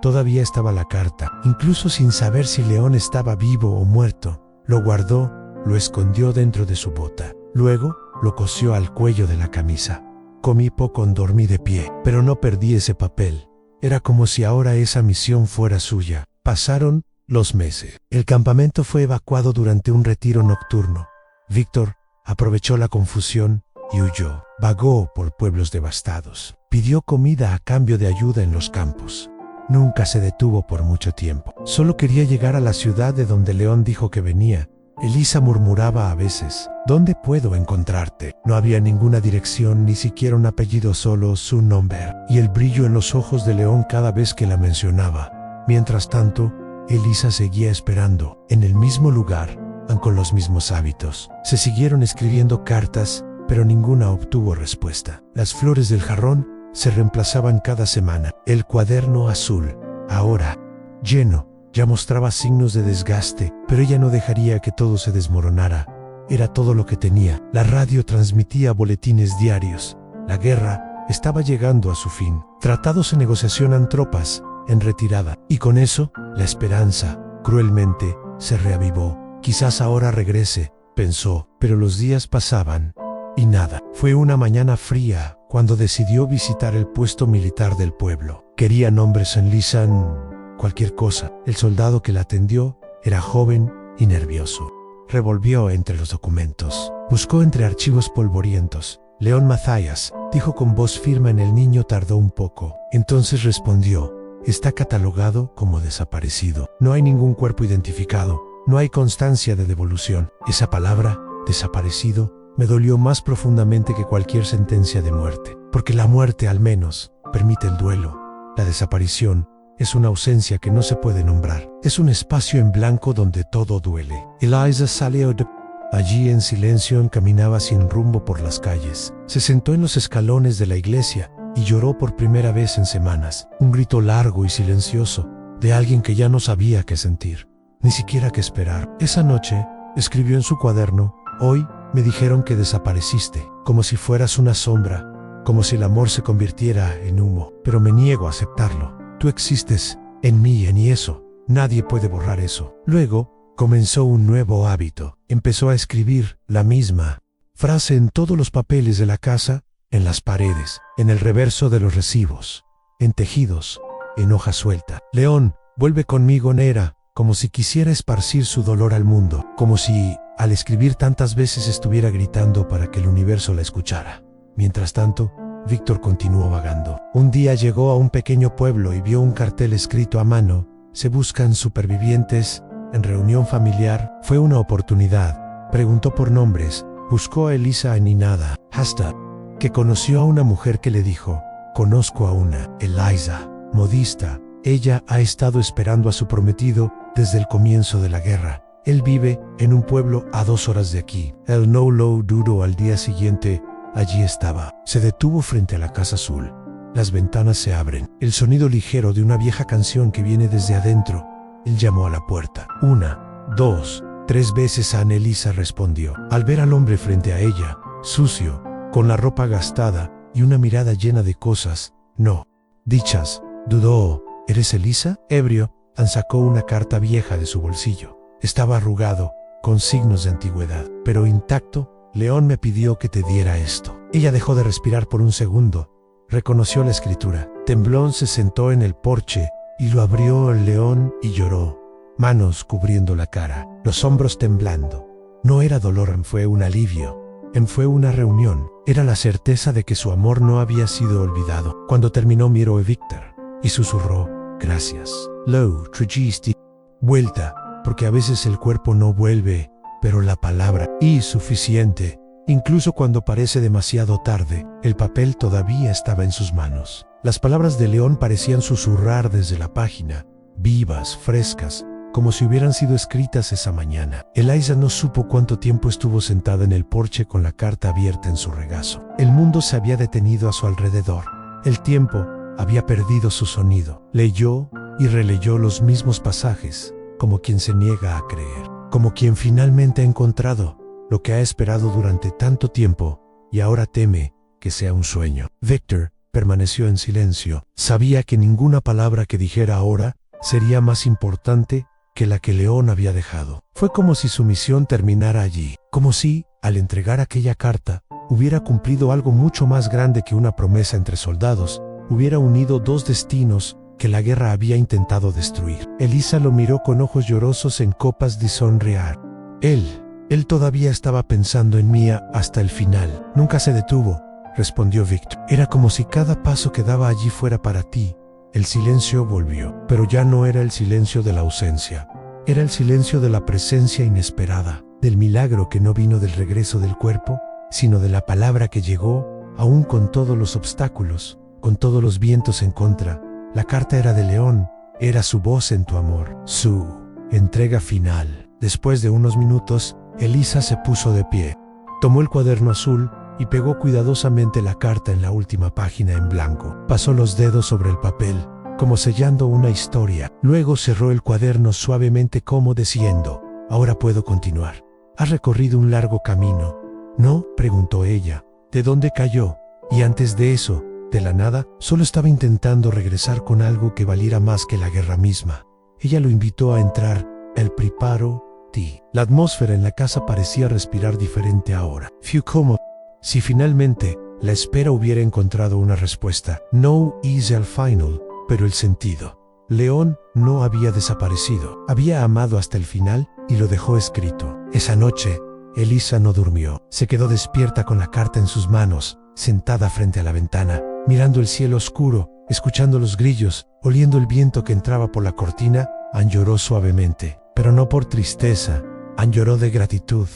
todavía estaba la carta. Incluso sin saber si León estaba vivo o muerto, lo guardó, lo escondió dentro de su bota. Luego, lo cosió al cuello de la camisa. Comí poco, dormí de pie, pero no perdí ese papel. Era como si ahora esa misión fuera suya. Pasaron los meses. El campamento fue evacuado durante un retiro nocturno. Víctor aprovechó la confusión y huyó. Vagó por pueblos devastados. Pidió comida a cambio de ayuda en los campos. Nunca se detuvo por mucho tiempo. Solo quería llegar a la ciudad de donde León dijo que venía. Eliza murmuraba a veces: «¿Dónde puedo encontrarte?». No había ninguna dirección, ni siquiera un apellido, solo su nombre y el brillo en los ojos de León cada vez que la mencionaba. Mientras tanto, Eliza seguía esperando, en el mismo lugar, con los mismos hábitos. Se siguieron escribiendo cartas, pero ninguna obtuvo respuesta. Las flores del jarrón se reemplazaban cada semana. El cuaderno azul, ahora lleno, ya mostraba signos de desgaste, pero ella no dejaría que todo se desmoronara. Era todo lo que tenía. La radio transmitía boletines diarios. La guerra estaba llegando a su fin. Tratados en negociación, tropas en retirada. Y con eso, la esperanza, cruelmente, se reavivó. Quizás ahora regrese, pensó, pero los días pasaban y nada. Fue una mañana fría cuando decidió visitar el puesto militar del pueblo. Quería nombres en Lisan, cualquier cosa. El soldado que la atendió era joven y nervioso. Revolvió entre los documentos. Buscó entre archivos polvorientos. «León Mathias», dijo con voz firme. El niño tardó un poco. Entonces respondió: «Está catalogado como desaparecido. No hay ningún cuerpo identificado. No hay constancia de devolución». Esa palabra, desaparecido, me dolió más profundamente que cualquier sentencia de muerte. Porque la muerte, al menos, permite el duelo. La desaparición es una ausencia que no se puede nombrar. Es un espacio en blanco donde todo duele. Eliza salió de allí en silencio. Caminaba sin rumbo por las calles. Se sentó en los escalones de la iglesia y lloró por primera vez en semanas. Un grito largo y silencioso de alguien que ya no sabía qué sentir, ni siquiera qué esperar. Esa noche, escribió en su cuaderno: «Hoy me dijeron que desapareciste, como si fueras una sombra, como si el amor se convirtiera en humo, pero me niego a aceptarlo. Tú existes en mí, en y eso. Nadie puede borrar eso. Luego, comenzó un nuevo hábito. Empezó a escribir la misma frase en todos los papeles de la casa, en las paredes, en el reverso de los recibos, en tejidos, en hoja suelta. León, vuelve conmigo, Nera, como si quisiera esparcir su dolor al mundo, como si, al escribir tantas veces, estuviera gritando para que el universo la escuchara. Mientras tanto, Víctor continuó vagando. Un día llegó a un pequeño pueblo y vio un cartel escrito a mano: se buscan supervivientes en reunión familiar. Fue una oportunidad. Preguntó por nombres, buscó a Elisa en nada, hasta que conoció a una mujer que le dijo: conozco a una, Eliza, modista. Ella ha estado esperando a su prometido desde el comienzo de la guerra. Él vive en un pueblo a 2 horas de aquí. Él no lo dudó. Al día siguiente, allí estaba. Se detuvo frente a la casa azul. Las ventanas se abren. El sonido ligero de una vieja canción que viene desde adentro. Él llamó a la puerta. 1, 2, 3 veces. Elisa respondió. Al ver al hombre frente a ella, sucio, con la ropa gastada y una mirada llena de cosas, no dichas, dudó. ¿Eres Elisa? Ebrio, sacó una carta vieja de su bolsillo. Estaba arrugado, con signos de antigüedad, pero intacto. León me pidió que te diera esto. Ella dejó de respirar por un segundo. Reconoció la escritura. Temblón se sentó en el porche y lo abrió el León y lloró, manos cubriendo la cara, los hombros temblando. No era dolor, fue un alivio. Fue una reunión. Era la certeza de que su amor no había sido olvidado. Cuando terminó, miró a Víctor y susurró: gracias. Lo trajiste vuelta, porque a veces el cuerpo no vuelve, pero la palabra y suficiente. Incluso cuando parece demasiado tarde, el papel todavía estaba en sus manos. Las palabras de León parecían susurrar desde la página, vivas, frescas, como si hubieran sido escritas esa mañana. Eliza no supo cuánto tiempo estuvo sentada en el porche con la carta abierta en su regazo. El mundo se había detenido a su alrededor. El tiempo había perdido su sonido. Leyó y releyó los mismos pasajes, como quien se niega a creer, como quien finalmente ha encontrado lo que ha esperado durante tanto tiempo y ahora teme que sea un sueño. Víctor permaneció en silencio. Sabía que ninguna palabra que dijera ahora sería más importante que la que León había dejado. Fue como si su misión terminara allí, como si, al entregar aquella carta, hubiera cumplido algo mucho más grande que una promesa entre soldados. Hubiera unido 2 destinos que la guerra había intentado destruir. Elisa lo miró con ojos llorosos en copas de sonreír. Él todavía estaba pensando en mí hasta el final. Nunca se detuvo, respondió Víctor. Era como si cada paso que daba allí fuera para ti. El silencio volvió, pero ya no era el silencio de la ausencia. Era el silencio de la presencia inesperada, del milagro que no vino del regreso del cuerpo, sino de la palabra que llegó, aún con todos los obstáculos, con todos los vientos en contra. La carta era de León, era su voz en tu amor, su entrega final. Después de unos minutos, Elisa se puso de pie, tomó el cuaderno azul y pegó cuidadosamente la carta en la última página en blanco. Pasó los dedos sobre el papel, como sellando una historia. Luego cerró el cuaderno suavemente, como diciendo: ahora puedo continuar. Has recorrido un largo camino, ¿no?, preguntó ella. ¿De dónde cayó? Y antes de eso, de la nada, solo estaba intentando regresar con algo que valiera más que la guerra misma. Ella lo invitó a entrar. El preparo ti. La atmósfera en la casa parecía respirar diferente ahora. Como si finalmente la espera hubiera encontrado una respuesta. No is el final, pero el sentido. León no había desaparecido. Había amado hasta el final y lo dejó escrito. Esa noche, Elisa no durmió. Se quedó despierta con la carta en sus manos, sentada frente a la ventana, mirando el cielo oscuro, escuchando los grillos, oliendo el viento que entraba por la cortina. Lloró suavemente, pero no por tristeza. Lloró de gratitud.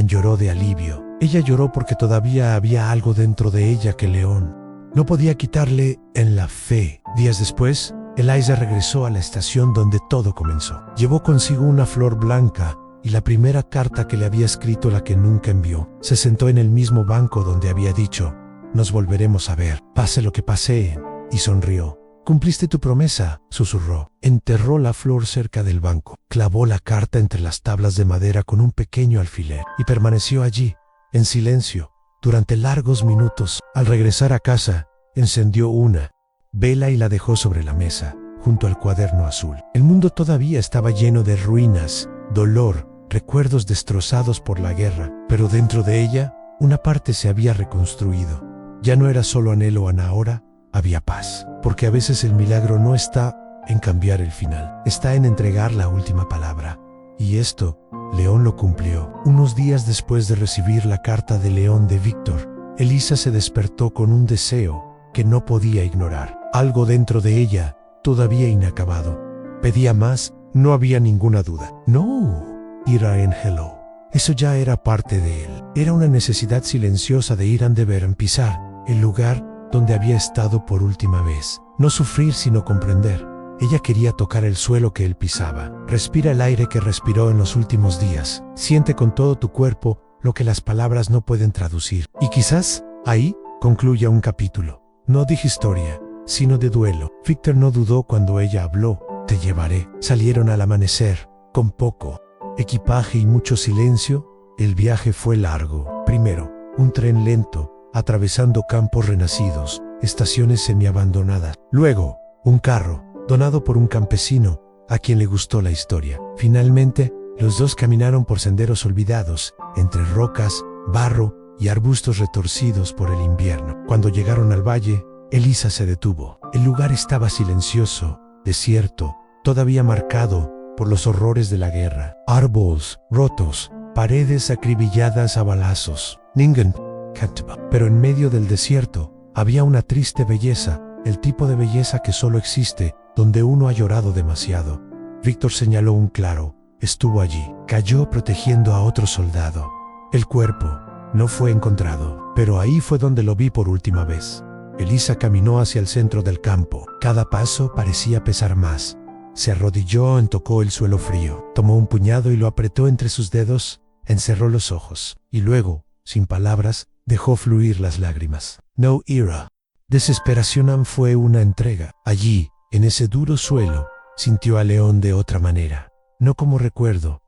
Lloró de alivio. Ella lloró porque todavía había algo dentro de ella que León no podía quitarle, en la fe. Días después, Eliza regresó a la estación donde todo comenzó. Llevó consigo una flor blanca y la primera carta que le había escrito, la que nunca envió. Se sentó en el mismo banco donde había dicho: nos volveremos a ver, pase lo que pase, y sonrió. Cumpliste tu promesa, susurró. Enterró la flor cerca del banco, clavó la carta entre las tablas de madera con un pequeño alfiler y permaneció allí, en silencio, durante largos minutos. Al regresar a casa, encendió una vela y la dejó sobre la mesa, junto al cuaderno azul. El mundo todavía estaba lleno de ruinas, dolor, recuerdos destrozados por la guerra, pero dentro de ella, una parte se había reconstruido. Ya no era solo anhelo, ahora había paz, porque a veces el milagro no está en cambiar el final, está en entregar la última palabra. Y esto, León lo cumplió. Unos días después de recibir la carta de León de Víctor, Elisa se despertó con un deseo que no podía ignorar. Algo dentro de ella, todavía inacabado. Pedía más, no había ninguna duda. No, Ira en Hello. Eso ya era parte de él. Era una necesidad silenciosa de ir a deber pisar el lugar donde había estado por última vez. No sufrir sino comprender. Ella quería tocar el suelo que él pisaba. Respira el aire que respiró en los últimos días. Siente con todo tu cuerpo lo que las palabras no pueden traducir. Y quizás ahí concluya un capítulo. No de historia, sino de duelo. Víctor no dudó cuando ella habló. Te llevaré. Salieron al amanecer, con poco equipaje y mucho silencio. El viaje fue largo. Primero, un tren lento, atravesando campos renacidos, estaciones semiabandonadas. Luego, un carro, donado por un campesino, a quien le gustó la historia. Finalmente, los dos caminaron por senderos olvidados, entre rocas, barro y arbustos retorcidos por el invierno. Cuando llegaron al valle, Elisa se detuvo. El lugar estaba silencioso, desierto, todavía marcado por los horrores de la guerra. Árboles rotos, paredes acribilladas a balazos. Ningen, Katba. Pero en medio del desierto, había una triste belleza, el tipo de belleza que solo existe donde uno ha llorado demasiado. Víctor señaló un claro. Estuvo allí. Cayó protegiendo a otro soldado. El cuerpo no fue encontrado, pero ahí fue donde lo vi por última vez. Elisa caminó hacia el centro del campo. Cada paso parecía pesar más. Se arrodilló y tocó el suelo frío. Tomó un puñado y lo apretó entre sus dedos, encerró los ojos, y luego, sin palabras, dejó fluir las lágrimas. No Ira. Desesperación fue una entrega. Allí, en ese duro suelo, sintió a León de otra manera. No como recuerdo,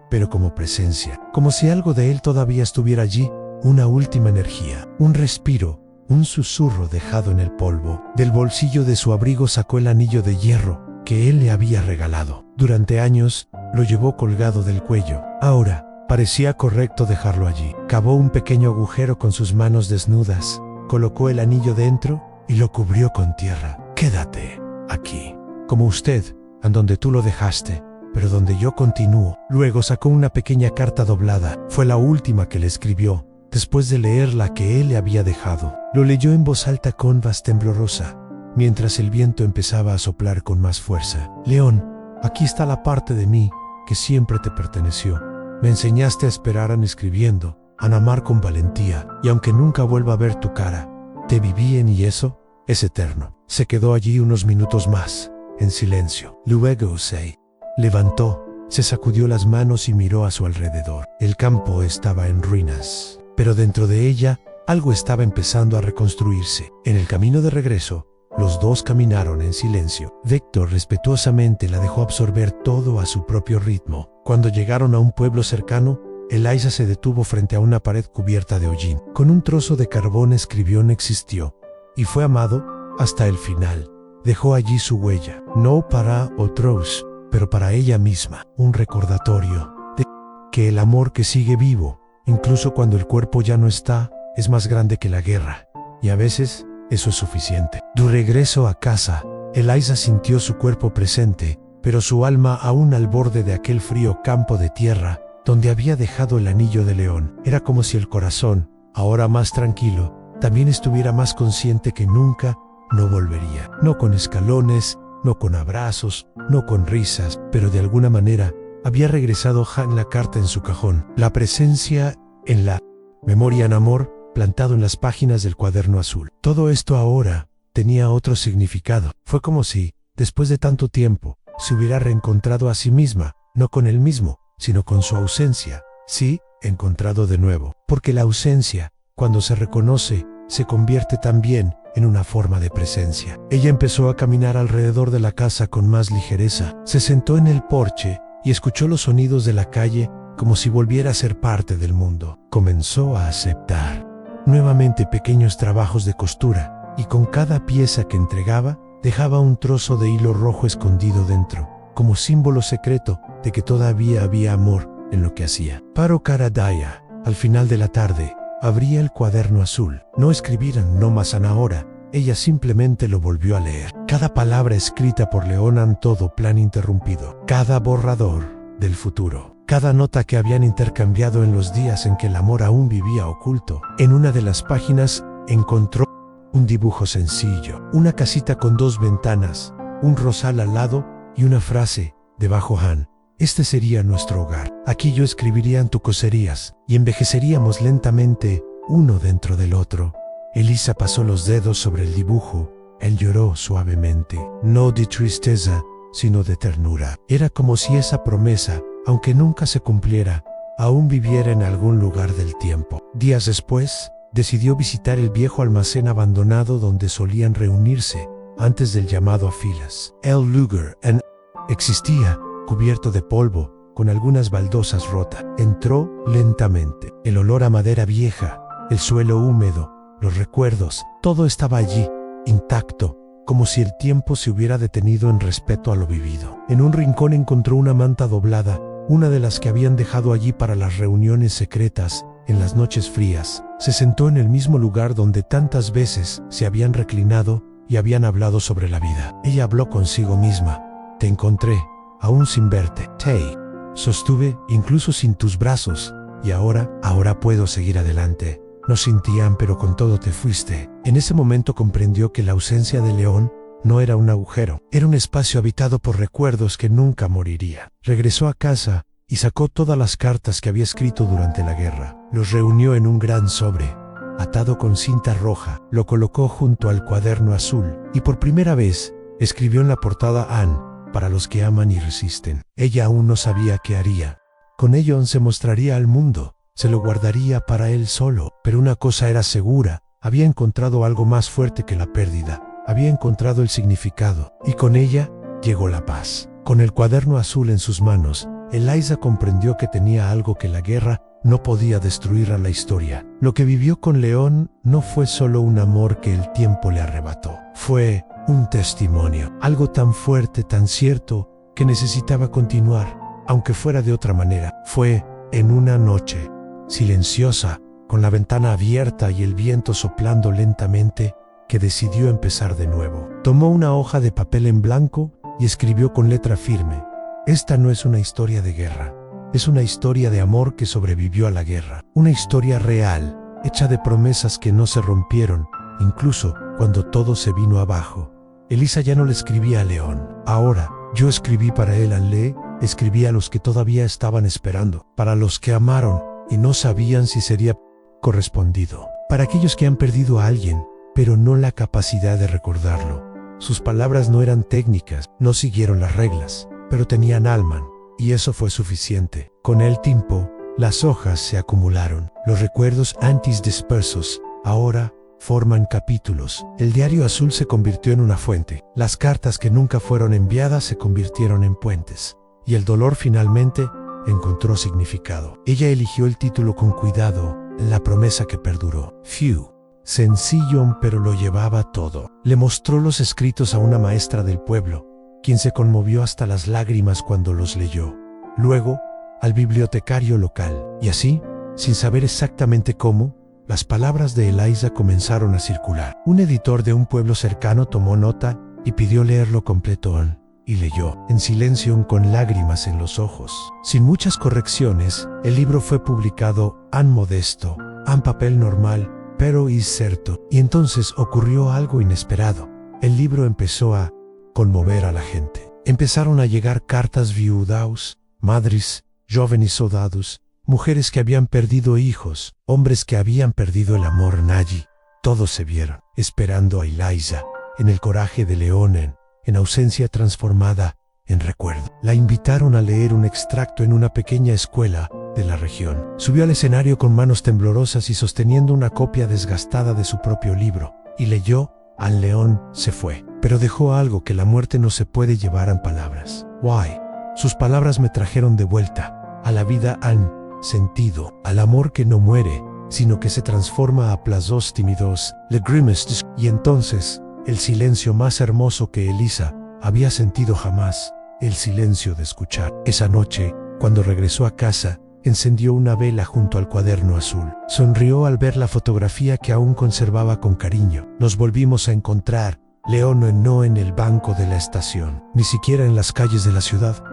pero como presencia. Como si algo de él todavía estuviera allí, una última energía, un respiro, un susurro dejado en el polvo. Del bolsillo de su abrigo sacó el anillo de hierro que él le había regalado. Durante años, lo llevó colgado del cuello. Ahora, parecía correcto dejarlo allí. Cavó un pequeño agujero con sus manos desnudas, colocó el anillo dentro y lo cubrió con tierra. Quédate aquí, como usted, en donde tú lo dejaste, pero donde yo continúo. Luego sacó una pequeña carta doblada. Fue la última que le escribió, después de leer la que él le había dejado. Lo leyó en voz alta con voz temblorosa, mientras el viento empezaba a soplar con más fuerza. León, aquí está la parte de mí que siempre te perteneció. Me enseñaste a esperar escribiendo, a amar con valentía, y aunque nunca vuelva a ver tu cara, te viví en y eso es eterno. Se quedó allí unos minutos más, en silencio. Luego se levantó, se sacudió las manos y miró a su alrededor. El campo estaba en ruinas, pero dentro de ella algo estaba empezando a reconstruirse. En el camino de regreso, los dos caminaron en silencio. Víctor respetuosamente la dejó absorber todo a su propio ritmo. Cuando llegaron a un pueblo cercano, Elisa se detuvo frente a una pared cubierta de hollín. Con un trozo de carbón escribió "No existió", y fue amado hasta el final. Dejó allí su huella, no para otros, pero para ella misma. Un recordatorio de que el amor que sigue vivo, incluso cuando el cuerpo ya no está, es más grande que la guerra. Y a veces, eso es suficiente. De regreso a casa, Elisa sintió su cuerpo presente, pero su alma aún al borde de aquel frío campo de tierra donde había dejado el anillo de León. Era como si el corazón, ahora más tranquilo, también estuviera más consciente que nunca no volvería. No con escalones, no con abrazos, no con risas, pero de alguna manera había regresado en la carta en su cajón. La presencia en la memoria en amor, plantado en las páginas del cuaderno azul. Todo esto ahora tenía otro significado. Fue como si, después de tanto tiempo, se hubiera reencontrado a sí misma, no con él mismo, sino con su ausencia. Sí, encontrado de nuevo. Porque la ausencia, cuando se reconoce, se convierte también en una forma de presencia. Ella empezó a caminar alrededor de la casa con más ligereza. Se sentó en el porche y escuchó los sonidos de la calle como si volviera a ser parte del mundo. Comenzó a aceptar nuevamente pequeños trabajos de costura, y con cada pieza que entregaba, dejaba un trozo de hilo rojo escondido dentro, como símbolo secreto de que todavía había amor en lo que hacía. Paro Karadaya, al final de la tarde, abría el cuaderno azul. No escribieran no más ahora. Ella simplemente lo volvió a leer. Cada palabra escrita por Leonan, todo plan interrumpido. Cada borrador del futuro. Cada nota que habían intercambiado en los días en que el amor aún vivía oculto. En una de las páginas encontró un dibujo sencillo. Una casita con 2 ventanas, un rosal al lado y una frase debajo: Han, este sería nuestro hogar. Aquí yo escribiría en tu coserías y envejeceríamos lentamente uno dentro del otro. Elisa pasó los dedos sobre el dibujo. Él lloró suavemente, no de tristeza, sino de ternura. Era como si esa promesa, aunque nunca se cumpliera, aún viviera en algún lugar del tiempo. Días después, decidió visitar el viejo almacén abandonado donde solían reunirse antes del llamado a filas. El lugar existía, cubierto de polvo, con algunas baldosas rotas. Entró lentamente. El olor a madera vieja, el suelo húmedo, los recuerdos, todo estaba allí, intacto, como si el tiempo se hubiera detenido en respeto a lo vivido. En un rincón encontró una manta doblada, una de las que habían dejado allí para las reuniones secretas, en las noches frías. Se sentó en el mismo lugar donde tantas veces se habían reclinado y habían hablado sobre la vida. Ella habló consigo misma. Te encontré, aún sin verte. Te sostuve, incluso sin tus brazos, y ahora puedo seguir adelante. No sentían, pero con todo te fuiste. En ese momento comprendió que la ausencia de León no era un agujero, era un espacio habitado por recuerdos que nunca moriría. Regresó a casa y sacó todas las cartas que había escrito durante la guerra. Los reunió en un gran sobre, atado con cinta roja, lo colocó junto al cuaderno azul y por primera vez escribió en la portada: Anne, para los que aman y resisten. Ella aún no sabía qué haría. Con ello se mostraría al mundo. Se lo guardaría para él solo, pero una cosa era segura, había encontrado algo más fuerte que la pérdida, había encontrado el significado, y con ella llegó la paz. Con el cuaderno azul en sus manos, Eliza comprendió que tenía algo que la guerra no podía destruir a la historia. Lo que vivió con León no fue solo un amor que el tiempo le arrebató, fue un testimonio, algo tan fuerte, tan cierto, que necesitaba continuar, aunque fuera de otra manera. Fue en una noche silenciosa, con la ventana abierta y el viento soplando lentamente, que decidió empezar de nuevo. Tomó una hoja de papel en blanco y escribió con letra firme: esta no es una historia de guerra, es una historia de amor que sobrevivió a la guerra. Una historia real, hecha de promesas que no se rompieron, incluso cuando todo se vino abajo. Elisa ya no le escribía a León. Ahora, yo escribí para él, escribí a los que todavía estaban esperando, para los que amaron y no sabían si sería correspondido, para aquellos que han perdido a alguien, pero no la capacidad de recordarlo. Sus palabras no eran técnicas, no siguieron las reglas, pero tenían alma, y eso fue suficiente. Con el tiempo, las hojas se acumularon. Los recuerdos antes dispersos ahora forman capítulos. El diario azul se convirtió en una fuente. Las cartas que nunca fueron enviadas se convirtieron en puentes. Y el dolor finalmente encontró significado. Ella eligió el título con cuidado, la promesa que perduró. Few. Sencillo, pero lo llevaba todo. Le mostró los escritos a una maestra del pueblo, quien se conmovió hasta las lágrimas cuando los leyó. Luego, al bibliotecario local. Y así, sin saber exactamente cómo, las palabras de Eliza comenzaron a circular. Un editor de un pueblo cercano tomó nota y pidió leerlo completo, y leyó, en silencio, con lágrimas en los ojos. Sin muchas correcciones, el libro fue publicado, modesto, papel normal, pero cierto. Y entonces ocurrió algo inesperado. El libro empezó a conmover a la gente. Empezaron a llegar cartas viudas, madres, jóvenes soldados, mujeres que habían perdido hijos, hombres que habían perdido el amor. Allí, todos se vieron, esperando a Eliza, en el coraje de León, en ausencia transformada en recuerdo. La invitaron a leer un extracto en una pequeña escuela de la región. Subió al escenario con manos temblorosas y sosteniendo una copia desgastada de su propio libro, y leyó: Al León se fue, pero dejó algo que la muerte no se puede llevar en palabras. Why? Sus palabras me trajeron de vuelta a la vida, sentido, al amor que no muere, sino que se transforma a plazos tímidos, lágrimas, y entonces el silencio más hermoso que Elisa había sentido jamás, el silencio de escuchar. Esa noche, cuando regresó a casa, encendió una vela junto al cuaderno azul. Sonrió al ver la fotografía que aún conservaba con cariño. Nos volvimos a encontrar, León no en el banco de la estación, ni siquiera en las calles de la ciudad,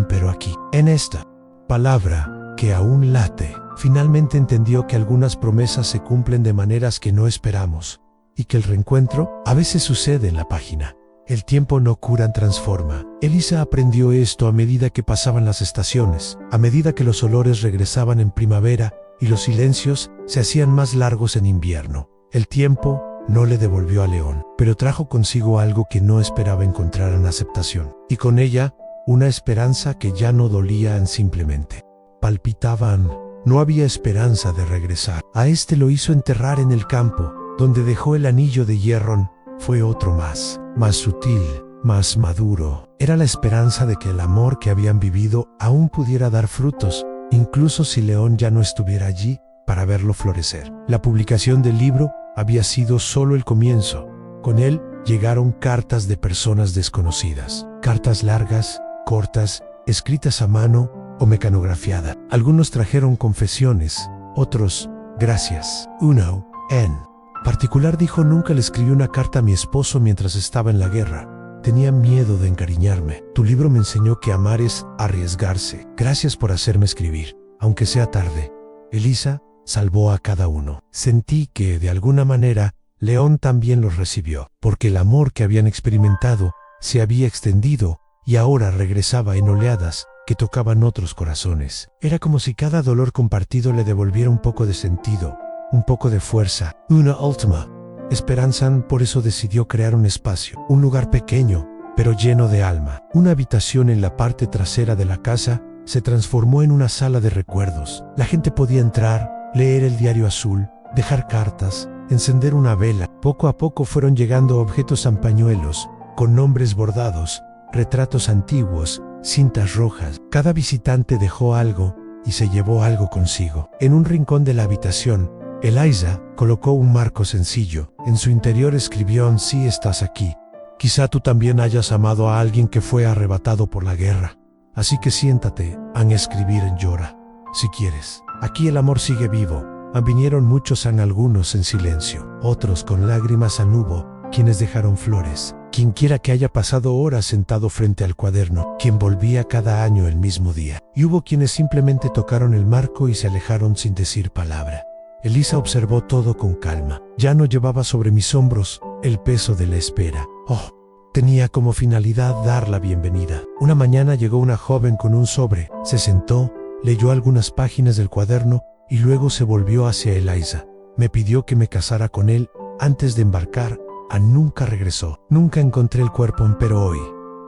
pero aquí, en esta palabra que aún late. Finalmente entendió que algunas promesas se cumplen de maneras que no esperamos, y que el reencuentro a veces sucede en la página. El tiempo no cura, transforma. Elisa aprendió esto a medida que pasaban las estaciones, a medida que los olores regresaban en primavera y los silencios se hacían más largos en invierno. El tiempo no le devolvió a León, pero trajo consigo algo que no esperaba encontrar en aceptación, y con ella una esperanza que ya no dolían, simplemente palpitaban. No había esperanza de regresar. A este lo hizo enterrar en el campo, donde dejó el anillo de hierro. Fue otro más sutil, más maduro. Era la esperanza de que el amor que habían vivido aún pudiera dar frutos, incluso si León ya no estuviera allí para verlo florecer. La publicación del libro había sido solo el comienzo. Con él llegaron cartas de personas desconocidas. Cartas largas, cortas, escritas a mano o mecanografiada. Algunos trajeron confesiones, otros, gracias. Uno, en particular dijo: nunca le escribí una carta a mi esposo mientras estaba en la guerra. Tenía miedo de encariñarme. Tu libro me enseñó que amar es arriesgarse. Gracias por hacerme escribir, aunque sea tarde. Elisa salvó a cada uno. Sentí que, de alguna manera, León también los recibió, porque el amor que habían experimentado se había extendido y ahora regresaba en oleadas que tocaban otros corazones. Era como si cada dolor compartido le devolviera un poco de sentido, un poco de fuerza, una última esperanza. Por eso decidió crear un espacio, un lugar pequeño, pero lleno de alma. Una habitación en la parte trasera de la casa se transformó en una sala de recuerdos. La gente podía entrar, leer el diario azul, dejar cartas, encender una vela. Poco a poco fueron llegando objetos en pañuelos, con nombres bordados, retratos antiguos, cintas rojas. Cada visitante dejó algo y se llevó algo consigo. En un rincón de la habitación, Elisa colocó un marco sencillo. En su interior escribió: si estás aquí, quizá tú también hayas amado a alguien que fue arrebatado por la guerra. Así que siéntate a escribir en llora, si quieres. Aquí el amor sigue vivo. Vinieron muchos, algunos en silencio, otros con lágrimas. Hubo quienes dejaron flores. Quien quiera que haya pasado horas sentado frente al cuaderno, quien volvía cada año el mismo día. Y hubo quienes simplemente tocaron el marco y se alejaron sin decir palabra. Elisa observó todo con calma. Ya no llevaba sobre mis hombros el peso de la espera. Tenía como finalidad dar la bienvenida. Una mañana llegó una joven con un sobre. Se sentó, leyó algunas páginas del cuaderno y luego se volvió hacia Elisa. Me pidió que me casara con él antes de embarcar. Nunca regresó. Nunca encontré el cuerpo, pero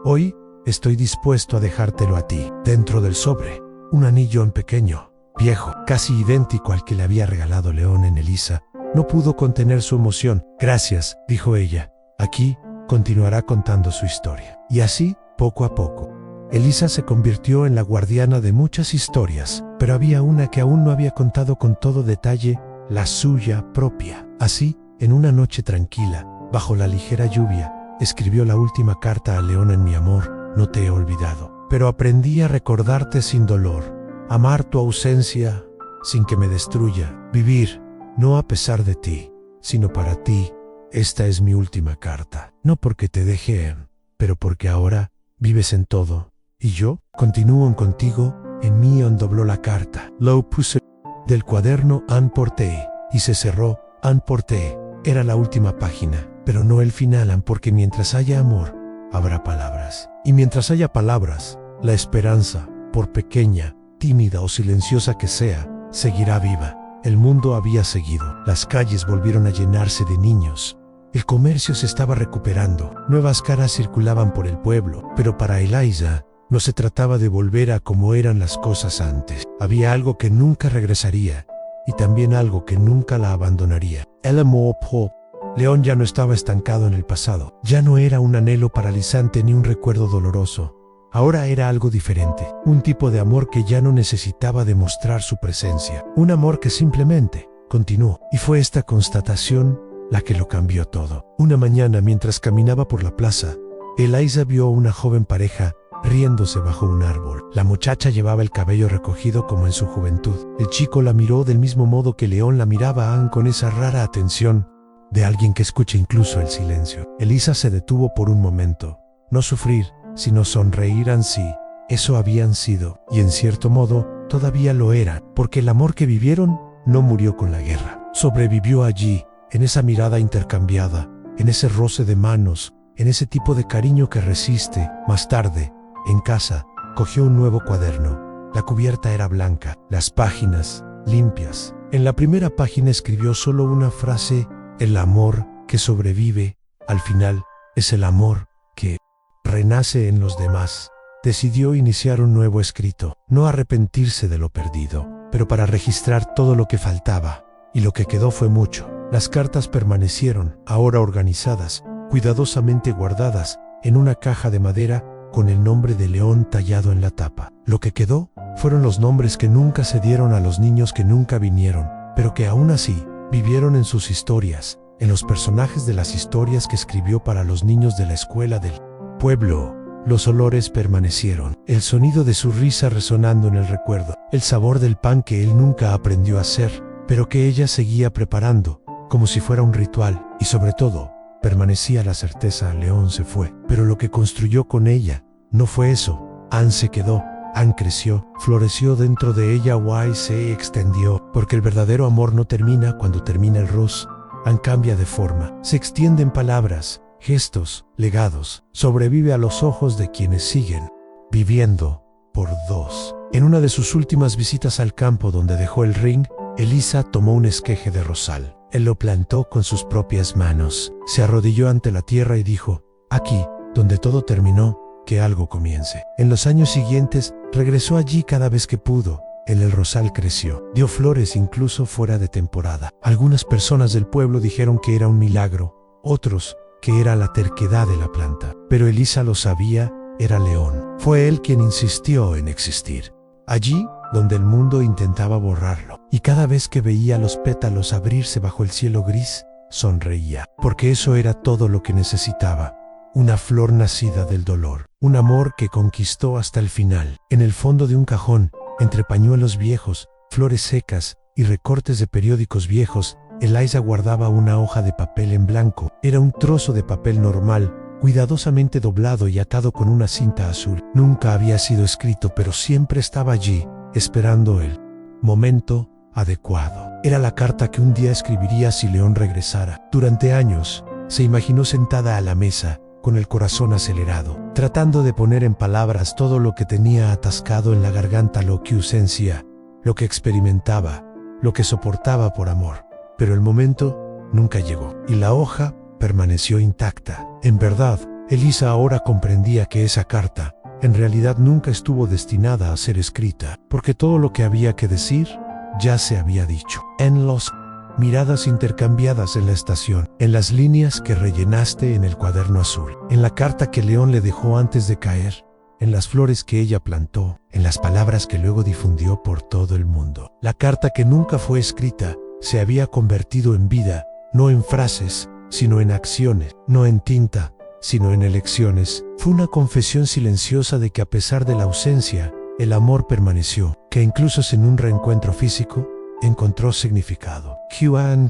hoy estoy dispuesto a dejártelo a ti. Dentro del sobre, un anillo en pequeño, viejo, casi idéntico al que le había regalado León. En Elisa no pudo contener su emoción. Gracias, dijo ella. Aquí continuará contando su historia. Y así, poco a poco, Elisa se convirtió en la guardiana de muchas historias, pero había una que aún no había contado con todo detalle, la suya propia. Así, en una noche tranquila, bajo la ligera lluvia, escribió la última carta a León: en mi amor, no te he olvidado, pero aprendí a recordarte sin dolor, amar tu ausencia sin que me destruya, vivir, no a pesar de ti, sino para ti. Esta es mi última carta, no porque te dejé, pero porque ahora vives en todo, y yo continúo contigo. En mí dobló la carta, lo puse del cuaderno porté, y se cerró. Porté era la última página, pero no el final, porque mientras haya amor, habrá palabras. Y mientras haya palabras, la esperanza, por pequeña, tímida o silenciosa que sea, seguirá viva. El mundo había seguido. Las calles volvieron a llenarse de niños. El comercio se estaba recuperando. Nuevas caras circulaban por el pueblo, pero para Elisa no se trataba de volver a como eran las cosas antes. Había algo que nunca regresaría, y también algo que nunca la abandonaría. El amor por León ya no estaba estancado en el pasado. Ya no era un anhelo paralizante ni un recuerdo doloroso. Ahora era algo diferente. Un tipo de amor que ya no necesitaba demostrar su presencia. Un amor que simplemente continuó. Y fue esta constatación la que lo cambió todo. Una mañana, mientras caminaba por la plaza, Eliza vio a una joven pareja riéndose bajo un árbol. La muchacha llevaba el cabello recogido como en su juventud. El chico la miró del mismo modo que León la miraba a Anne, con esa rara atención de alguien que escucha incluso el silencio. Eliza se detuvo por un momento. No sufrir, sino sonreír. Sí, eso habían sido, y en cierto modo todavía lo eran, porque el amor que vivieron no murió con la guerra. Sobrevivió allí, en esa mirada intercambiada, en ese roce de manos, en ese tipo de cariño que resiste. Más tarde, en casa, cogió un nuevo cuaderno. La cubierta era blanca, las páginas limpias. En la primera página escribió solo una frase: el amor que sobrevive, al final, es el amor que renace en los demás. Decidió iniciar un nuevo escrito, no arrepentirse de lo perdido, pero para registrar todo lo que faltaba, y lo que quedó fue mucho. Las cartas permanecieron, ahora organizadas, cuidadosamente guardadas, en una caja de madera, con el nombre de León tallado en la tapa. Lo que quedó fueron los nombres que nunca se dieron a los niños que nunca vinieron, pero que aún así vivieron en sus historias, en los personajes de las historias que escribió para los niños de la escuela del pueblo. Los olores permanecieron, el sonido de su risa resonando en el recuerdo, el sabor del pan que él nunca aprendió a hacer, pero que ella seguía preparando, como si fuera un ritual, y sobre todo, permanecía la certeza: León se fue, pero lo que construyó con ella no fue eso. Anne se quedó, Anne creció, floreció dentro de ella, se extendió, porque el verdadero amor no termina cuando termina el roce. Anne cambia de forma, se extiende en palabras, gestos, legados, sobrevive a los ojos de quienes siguen viviendo por dos. En una de sus últimas visitas al campo donde dejó el ring, Eliza tomó un esqueje de rosal. Él lo plantó con sus propias manos, se arrodilló ante la tierra y dijo: aquí, donde todo terminó, que algo comience. En los años siguientes, regresó allí cada vez que pudo. El rosal creció, dio flores incluso fuera de temporada. Algunas personas del pueblo dijeron que era un milagro, otros que era la terquedad de la planta. Pero Eliza lo sabía, era León. Fue él quien insistió en existir. Allí, donde el mundo intentaba borrarlo. Y cada vez que veía los pétalos abrirse bajo el cielo gris, sonreía, porque eso era todo lo que necesitaba. Una flor nacida del dolor, un amor que conquistó hasta el final. En el fondo de un cajón, entre pañuelos viejos, flores secas y recortes de periódicos viejos, Eliza guardaba una hoja de papel en blanco. Era un trozo de papel normal, cuidadosamente doblado y atado con una cinta azul. Nunca había sido escrito, pero siempre estaba allí, esperando el momento adecuado. Era la carta que un día escribiría si León regresara. Durante años, se imaginó sentada a la mesa, con el corazón acelerado, tratando de poner en palabras todo lo que tenía atascado en la garganta, lo que ausencia, lo que experimentaba, lo que soportaba por amor. Pero el momento nunca llegó, y la hoja permaneció intacta. En verdad, Eliza ahora comprendía que esa carta, en realidad nunca estuvo destinada a ser escrita, porque todo lo que había que decir, ya se había dicho. En los miradas intercambiadas en la estación, en las líneas que rellenaste en el cuaderno azul, en la carta que León le dejó antes de caer, en las flores que ella plantó, en las palabras que luego difundió por todo el mundo. La carta que nunca fue escrita se había convertido en vida, no en frases, sino en acciones, no en tinta, sino en elecciones. Fue una confesión silenciosa de que a pesar de la ausencia, el amor permaneció, que incluso sin un reencuentro físico, encontró significado.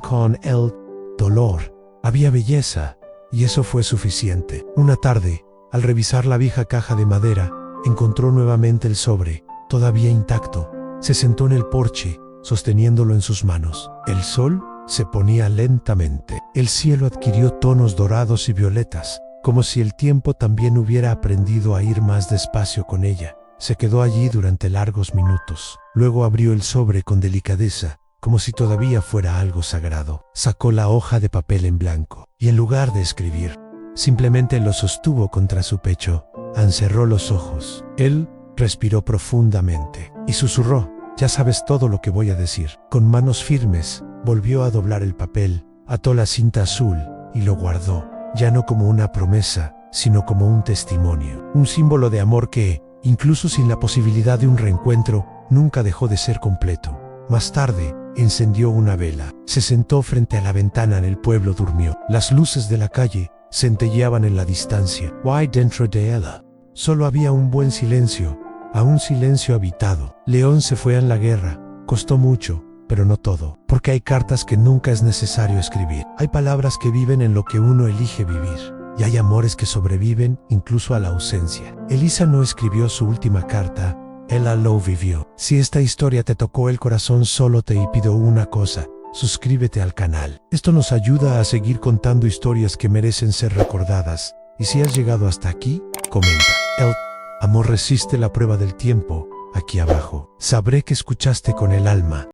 Con el dolor había belleza, y eso fue suficiente. Una tarde, al revisar la vieja caja de madera, encontró nuevamente el sobre, todavía intacto. Se sentó en el porche, sosteniéndolo en sus manos. El sol se ponía lentamente. El cielo adquirió tonos dorados y violetas, como si el tiempo también hubiera aprendido a ir más despacio con ella. Se quedó allí durante largos minutos. Luego abrió el sobre con delicadeza, como si todavía fuera algo sagrado. Sacó la hoja de papel en blanco, y en lugar de escribir, simplemente lo sostuvo contra su pecho. Cerró los ojos. Él respiró profundamente y susurró: ya sabes todo lo que voy a decir. Con manos firmes, volvió a doblar el papel, ató la cinta azul y lo guardó, ya no como una promesa, sino como un testimonio, un símbolo de amor que, incluso sin la posibilidad de un reencuentro, nunca dejó de ser completo. Más tarde, encendió una vela, se sentó frente a la ventana. En el pueblo durmió. Las luces de la calle centelleaban en la distancia. Why dentro de ella? Solo había un buen silencio, a un silencio habitado. León se fue a la guerra. Costó mucho, pero no todo, porque hay cartas que nunca es necesario escribir. Hay palabras que viven en lo que uno elige vivir. Y hay amores que sobreviven incluso a la ausencia. Elisa no escribió su última carta, ella lo vivió. Si esta historia te tocó el corazón, solo te pido una cosa: suscríbete al canal. Esto nos ayuda a seguir contando historias que merecen ser recordadas. Y si has llegado hasta aquí, comenta. El amor resiste la prueba del tiempo. Aquí abajo. Sabré que escuchaste con el alma.